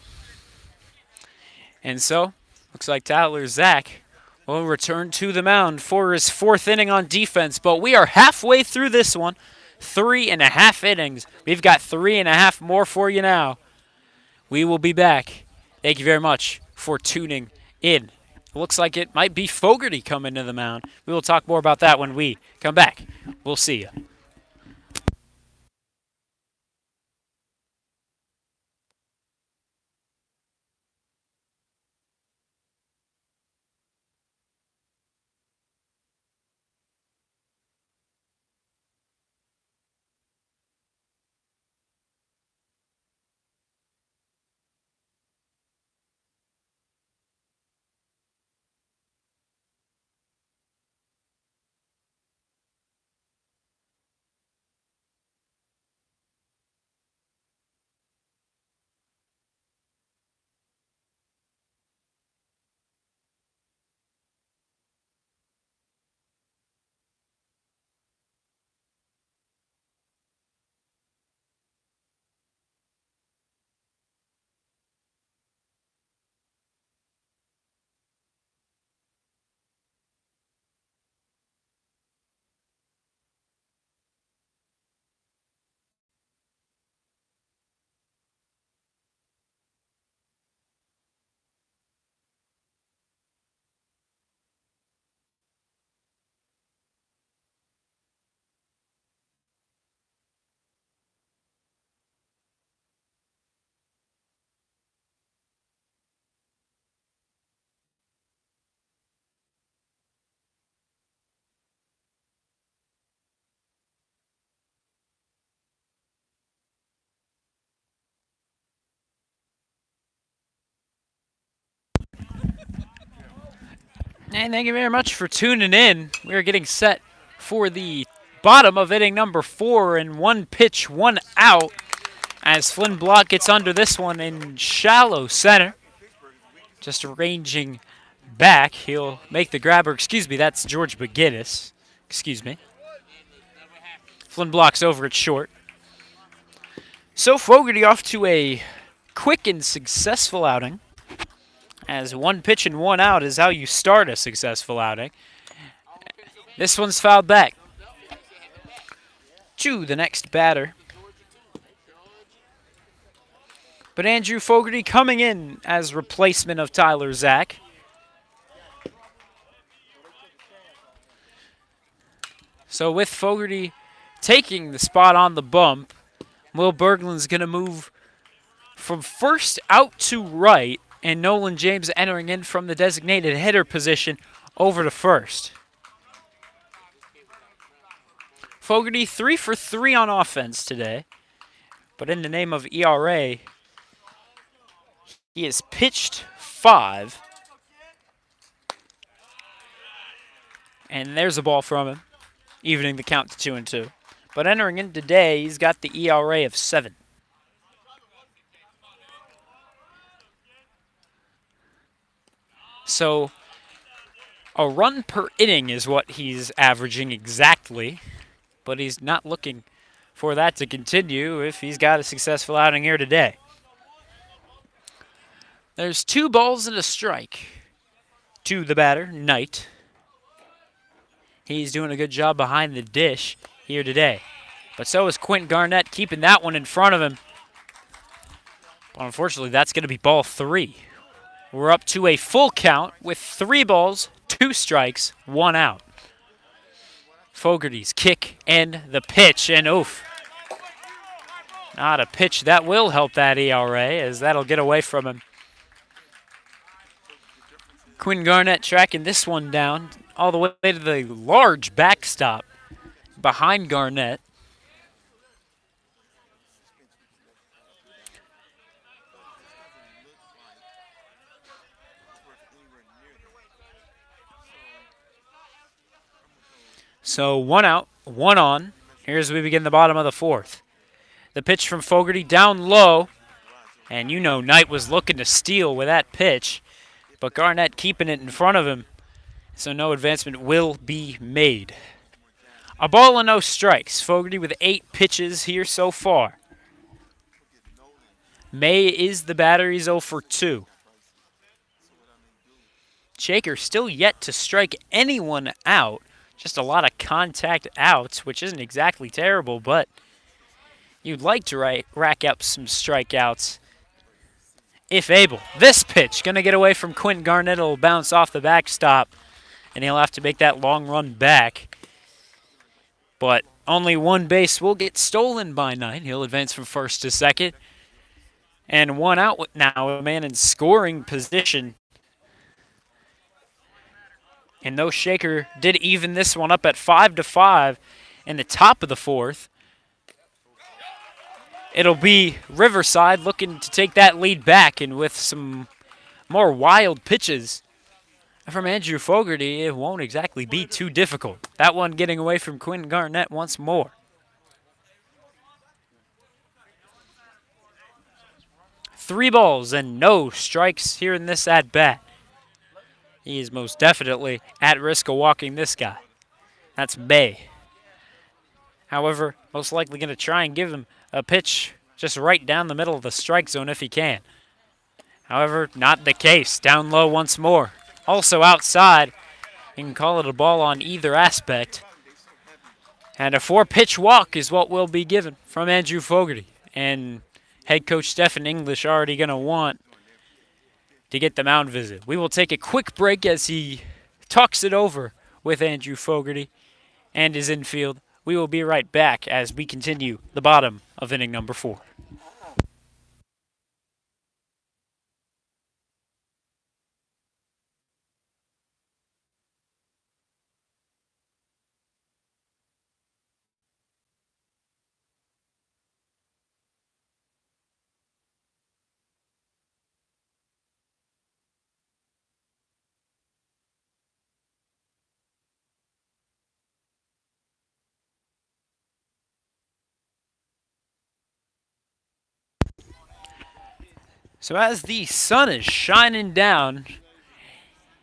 And so, looks like Tyler Zach will return to the mound for his 4th inning on defense. But we are halfway through this one. 3.5 innings. We've got 3.5 more for you now. We will be back. Thank you very much for tuning in. It looks like it might be Fogarty coming to the mound. We will talk more about that when we come back. We'll see you. And thank you very much for tuning in. We are getting set for the bottom of inning number 4 and 1 pitch, 1 out. As Flynn Block gets under this one in shallow center. Just arranging back. He'll make the grabber. Excuse me, that's George McGinnis. Excuse me. Flynn Block's over at short. So Fogarty off to a quick and successful outing. As 1 pitch and 1 out is how you start a successful outing. This one's fouled back to the next batter. But Andrew Fogarty coming in as replacement of Tyler Zach. So with Fogarty taking the spot on the bump, Will Berglund's going to move from first out to right, and Nolan James entering in from the designated hitter position over to first. Fogarty 3 for 3 on offense today, but in the name of ERA, he has pitched 5. And there's a ball from him, evening the count to 2-2. But entering in today, he's got the ERA of 7. So A run per inning is what he's averaging exactly, but he's not looking for that to continue if he's got a successful outing here today. There's 2 balls and a strike to the batter, Knight. He's doing a good job behind the dish here today. But so is Quentin Garnett, keeping that one in front of him. But unfortunately, that's going to be ball 3. We're up to a full count with 3 balls, 2 strikes, 1 out. Fogarty's kick and the pitch, and oof. Not a pitch that will help that ERA, as that'll get away from him. Quinn Garnett tracking this one down all the way to the large backstop behind Garnett. So 1 out, 1 on. Here as we begin the bottom of the 4th. The pitch from Fogarty down low. And you know Knight was looking to steal with that pitch. But Garnett keeping it in front of him. So no advancement will be made. A ball and no strikes. Fogarty with 8 pitches here so far. May is the batter. He's 0 for 2. Shaker still yet to strike anyone out. Just a lot of contact outs, which isn't exactly terrible, but you'd like to rack up some strikeouts if able. This pitch going to get away from Quentin Garnett. It'll bounce off the backstop, and he'll have to make that long run back. But only 1 base will get stolen by Knight. He'll advance from first to second. And 1 out now, a man in scoring position. And though Shaker did even this one up at 5-5 in the top of the 4th, it'll be Riverside looking to take that lead back, and with some more wild pitches from Andrew Fogarty, it won't exactly be too difficult. That one getting away from Quentin Garnett once more. Three balls and no strikes here in this at-bat. He is most definitely at risk of walking this guy. That's May. However, most likely going to try and give him a pitch just right down the middle of the strike zone if he can. However, not the case. Down low once more. Also outside. You can call it a ball on either aspect. And a 4-pitch walk is what will be given from Andrew Fogarty. And head coach Stephen English already going to want to get the mound visit. We will take a quick break as he talks it over with Andrew Fogarty and his infield. We will be right back as we continue the bottom of inning number 4. So as the sun is shining down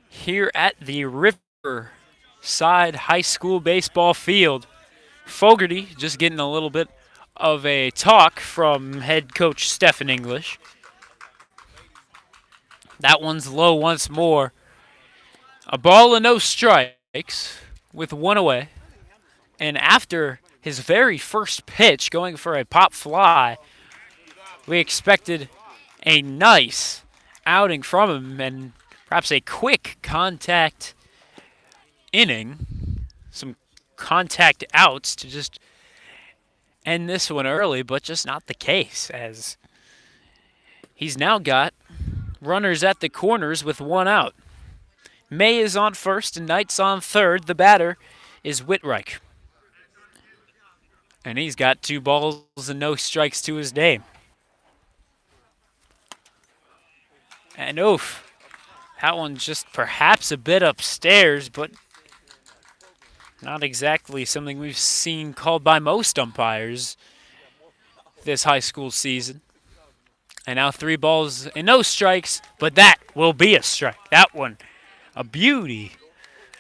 here at the Riverside High School baseball field, Fogarty just getting a little bit of a talk from head coach Stephen English. That one's low once more. A ball and no strikes with 1 away. And after his very first pitch going for a pop fly, we expected a nice outing from him and perhaps a quick contact inning, some contact outs to just end this one early, but just not the case, as he's now got runners at the corners with 1 out. May is on first and Knight's on third. The batter is Whitreich. And he's got 2 balls and no strikes to his name. And oof, that one's just perhaps a bit upstairs, but not exactly something we've seen called by most umpires this high school season. And now 3 balls and no strikes, but that will be a strike. That one, a beauty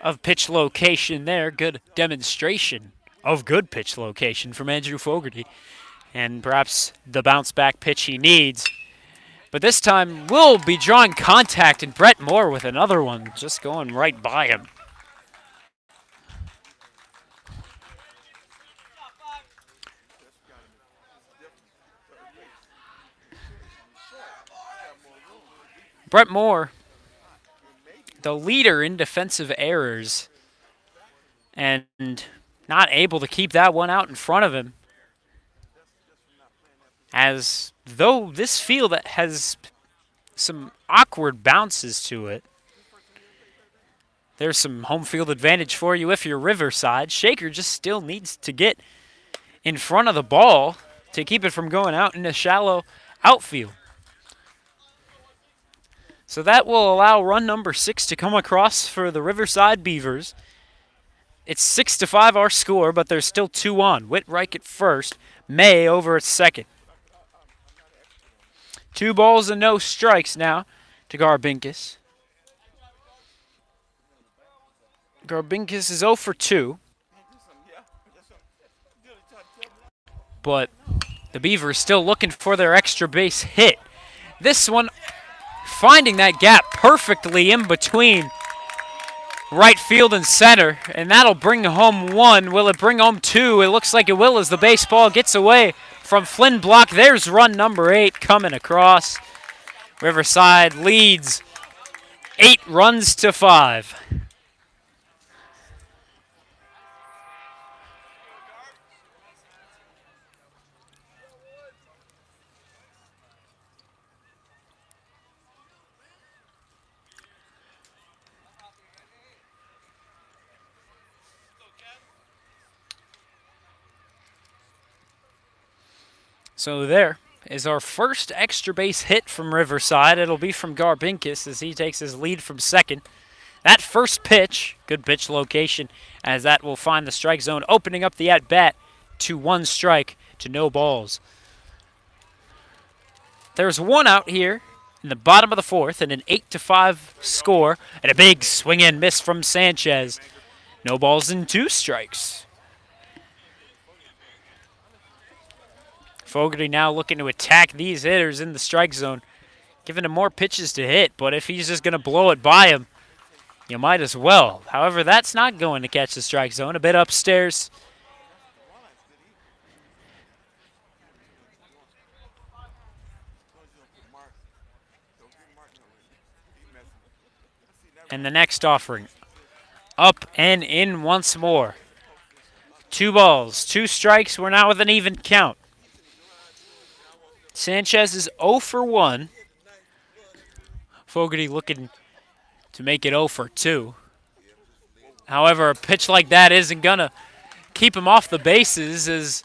of pitch location there. Good demonstration of good pitch location from Andrew Fogarty. And perhaps the bounce back pitch he needs. But this time will be drawing contact, and Brett Moore with another one just going right by him. Brett Moore, the leader in defensive errors, and not able to keep that one out in front of him. As though this field has some awkward bounces to it. There's some home field advantage for you if you're Riverside. Shaker just still needs to get in front of the ball to keep it from going out in a shallow outfield. So that will allow run number 6 to come across for the Riverside Beavers. It's 6-5 our score, but there's still 2 on. Whitreich at first, May over at second. 2 balls and no strikes now to Garbinkus. Garbinkus is 0 for 2. But the Beavers still looking for their extra base hit. This one finding that gap perfectly in between right field and center, and that'll bring home 1. Will it bring home 2? It looks like it will as the baseball gets away from Flynn Block. There's run number 8 coming across. Riverside leads 8 runs to 5. So there is our first extra base hit from Riverside. It'll be from Garbinkus as he takes his lead from second. That first pitch, good pitch location, as that will find the strike zone, opening up the at-bat to 1 strike to no balls. There's 1 out here in the bottom of the 4th and an 8-5 score, and a big swing and miss from Sanchez. No balls and 2 strikes. Fogarty now looking to attack these hitters in the strike zone, giving him more pitches to hit, but if he's just going to blow it by him, you might as well. However, that's not going to catch the strike zone. A bit upstairs. And the next offering, up and in once more. 2 balls, 2 strikes. We're now with an even count. Sanchez is 0 for 1. Fogarty looking to make it 0 for 2. However, a pitch like that isn't going to keep him off the bases, as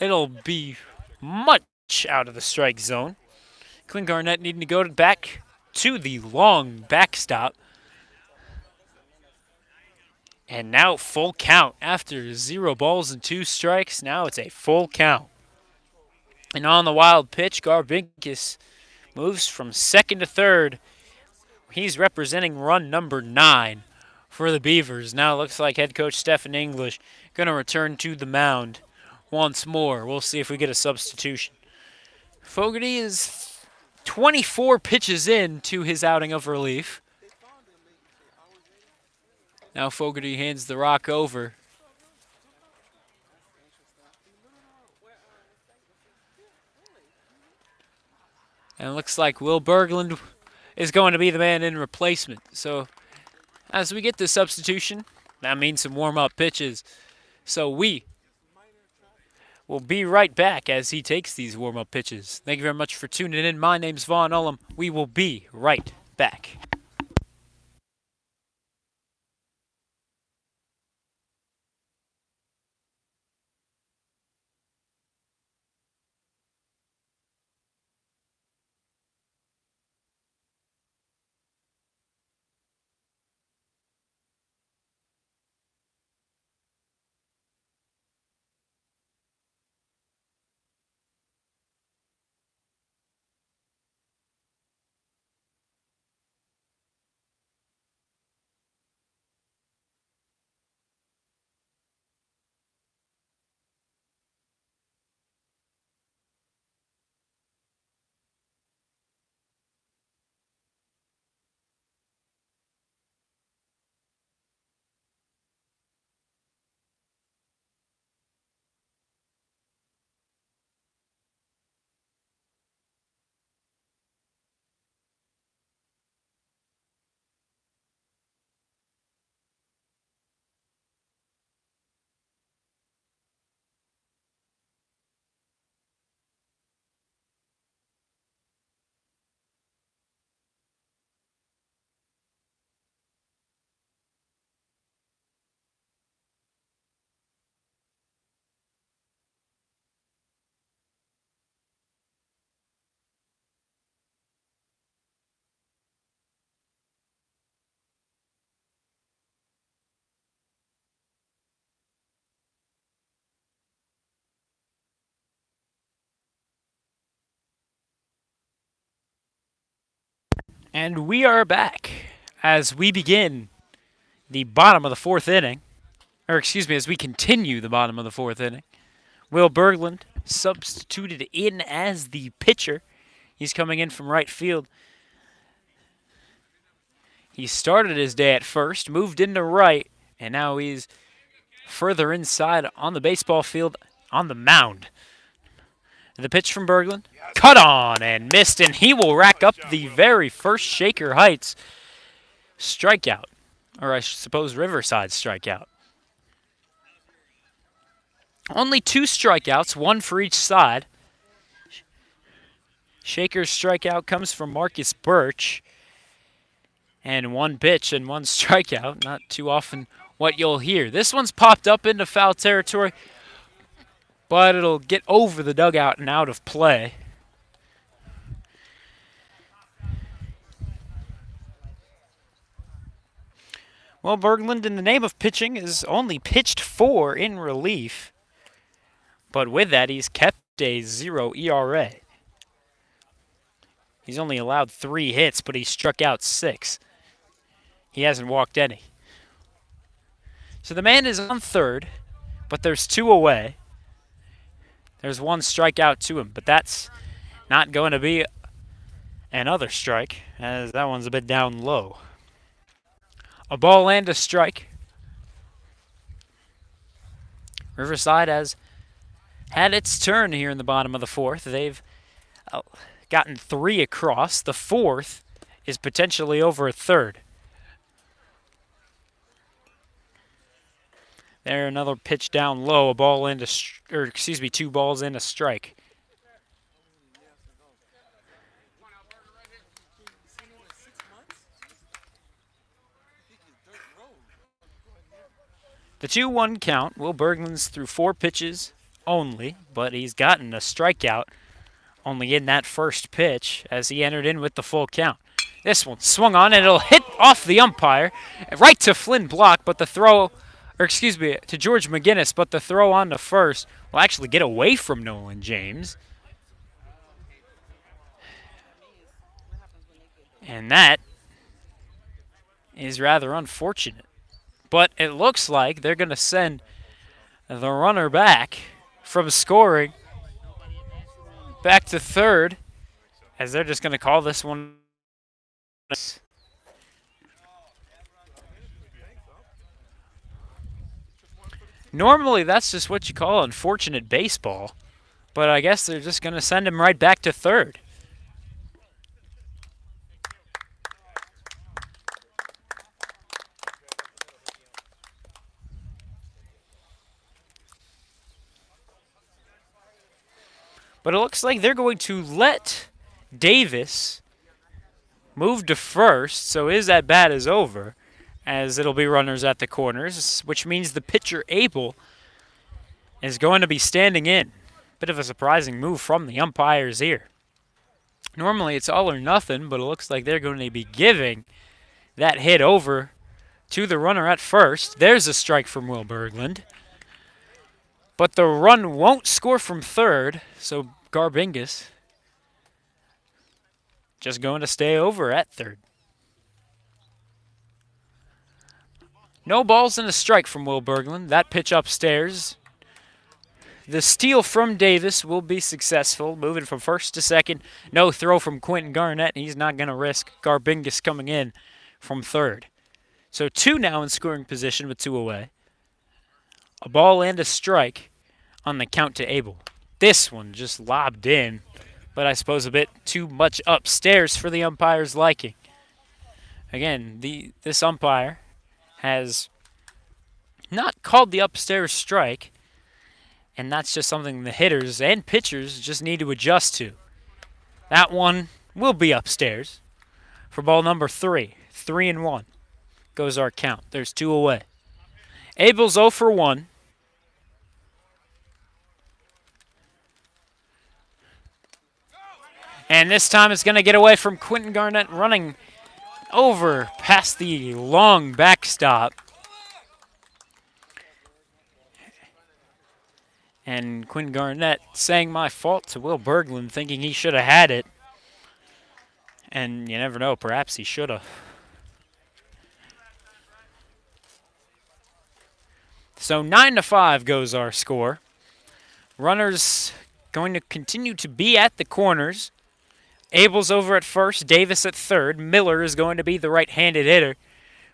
it'll be much out of the strike zone. Clint Garnett needing to go back to the long backstop. And now full count after 0 balls and 2 strikes. Now it's a full count. And on the wild pitch, Garbinkus moves from second to third. He's representing run number 9 for the Beavers. Now it looks like head coach Stephen English going to return to the mound once more. We'll see if we get a substitution. Fogarty is 24 pitches in to his outing of relief. Now Fogarty hands the rock over. And it looks like Will Berglund is going to be the man in replacement. So as we get this substitution, that means some warm-up pitches. So we will be right back as he takes these warm-up pitches. Thank you very much for tuning in. My name's Vaughn Ullum. We will be right back. And we are back as we begin the bottom of the fourth inning. Or, excuse me, as we continue the bottom of the fourth inning. Will Berglund substituted in as the pitcher. He's coming in from right field. He started his day at first, moved into right, and now he's further inside on the baseball field on the mound. The pitch from Berglund, cut on and missed, and he will rack up the very first Shaker Heights strikeout, or I suppose Riverside strikeout. Only 2 strikeouts, 1 for each side. Shaker's strikeout comes from Marcus Birch. And 1 pitch and 1 strikeout. Not too often what you'll hear. This one's popped up into foul territory, but it'll get over the dugout and out of play. Well, Berglund, in the name of pitching, has only pitched 4 in relief. But with that, he's kept a 0 ERA. He's only allowed 3 hits, but he struck out 6. He hasn't walked any. So the man is on third, but there's 2 away. There's 1 strikeout to him, but that's not going to be another strike, as that one's a bit down low. A ball and a strike. Riverside has had its turn here in the bottom of the fourth. They've gotten 3 across. The 4th is potentially over a third. There, another pitch down low. A ball and 2 balls and a strike. The 2-1 count. Will Berglund's through 4 pitches only, but he's gotten a strikeout only in that first pitch as he entered in with the full count. This one swung on and it'll hit off the umpire right to Flynn Block, but the throw, to George McGinnis, but the throw on to first will actually get away from Nolan James. And that is rather unfortunate. But it looks like they're going to send the runner back from scoring back to third, as they're just going to call this one. Normally, that's just what you call unfortunate baseball, but I guess they're just going to send him right back to third. But it looks like they're going to let Davis move to first, so his at-bat is over, as it'll be runners at the corners, which means the pitcher, Abel, is going to be standing in. Bit of a surprising move from the umpires here. Normally it's all or nothing, but it looks like they're going to be giving that hit over to the runner at first. There's a strike from Will Berglund. But the run won't score from third, so Garbingus just going to stay over at third. No balls and a strike from Will Berglund. That pitch upstairs. The steal from Davis will be successful, moving from first to second. No throw from Quentin Garnett. He's not going to risk Garbingus coming in from third. So 2 now in scoring position with 2 away. A ball and a strike on the count to Abel. This one just lobbed in, but I suppose a bit too much upstairs for the umpire's liking. Again, this umpire has not called the upstairs strike, and that's just something the hitters and pitchers just need to adjust to. That one will be upstairs for ball number 3. 3-1 goes our count. There's 2 away. Abel's 0 for 1. And this time it's going to get away from Quentin Garnett running over past the long backstop. And Quentin Garnett saying my fault to Will Berglund, thinking he should have had it. And you never know, perhaps he should have. So 9-5 goes our score. Runners going to continue to be at the corners. Abel's over at first, Davis at third. Miller is going to be the right-handed hitter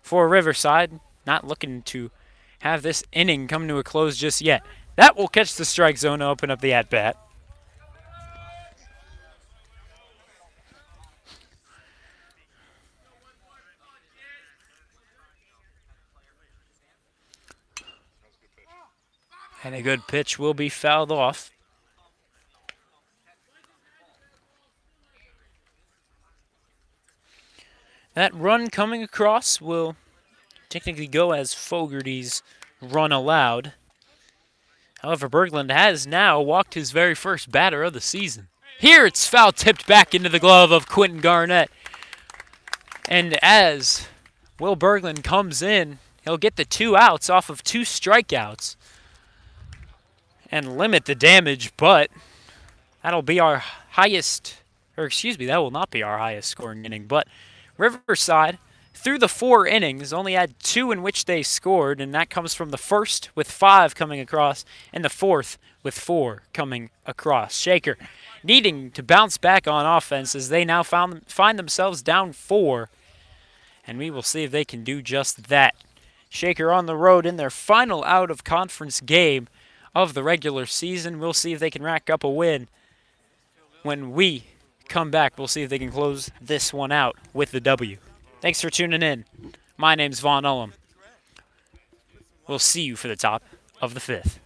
for Riverside. Not looking to have this inning come to a close just yet. That will catch the strike zone to open up the at-bat. And a good pitch will be fouled off. That run coming across will technically go as Fogarty's run allowed. However, Berglund has now walked his very first batter of the season. Here it's foul tipped back into the glove of Quentin Garnett. And as Will Berglund comes in, he'll get the 2 outs off of 2 strikeouts and limit the damage, but that'll be our highest, or excuse me, that will not be our highest scoring inning. But Riverside, through the 4 innings, only had 2 in which they scored, and that comes from the first with 5 coming across and the fourth with 4 coming across. Shaker needing to bounce back on offense as they now find themselves down 4, and we will see if they can do just that. Shaker on the road in their final out-of-conference game of the regular season. We'll see if they can rack up a win. When we come back, we'll see if they can close this one out with the W. Thanks for tuning in. My name's Vaughn Ullum. We'll see you for the top of the 5th.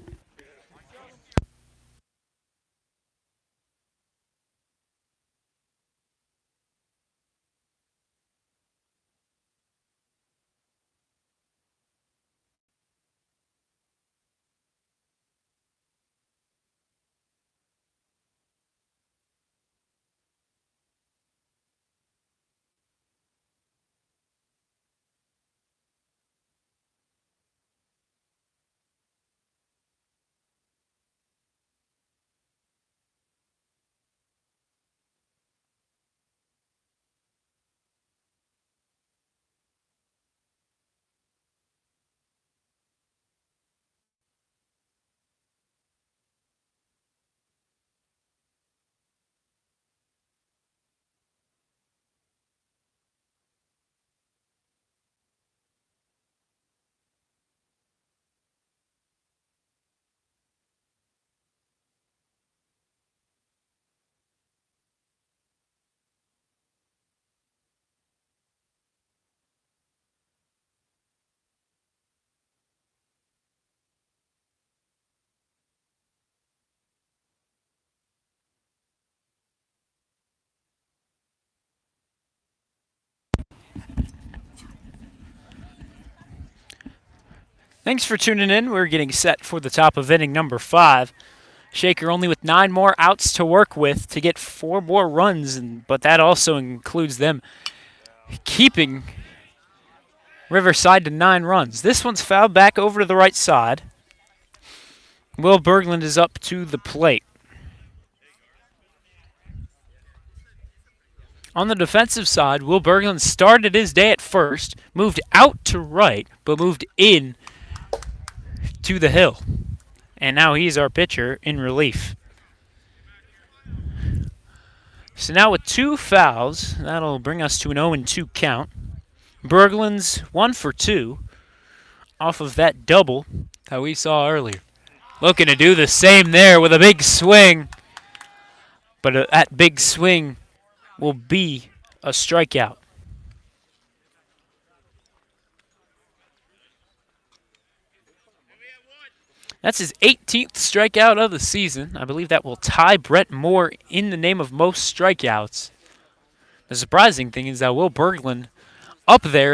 Thanks for tuning in. We're getting set for the top of inning number 5. Shaker only with 9 more outs to work with to get 4 more runs, but that also includes them keeping Riverside to 9 runs. This one's fouled back over to the right side. Will Berglund is up to the plate. On the defensive side, Will Berglund started his day at first, moved out to right, but moved in to the hill. And now he's our pitcher in relief. So now with 2 fouls, that'll bring us to an 0-2 count. Berglund's 1 for 2 off of that double that we saw earlier. Looking to do the same there with a big swing. But that big swing will be a strikeout. That's his 18th strikeout of the season. I believe that will tie Brett Moore in the name of most strikeouts. The surprising thing is that Will Berglund up there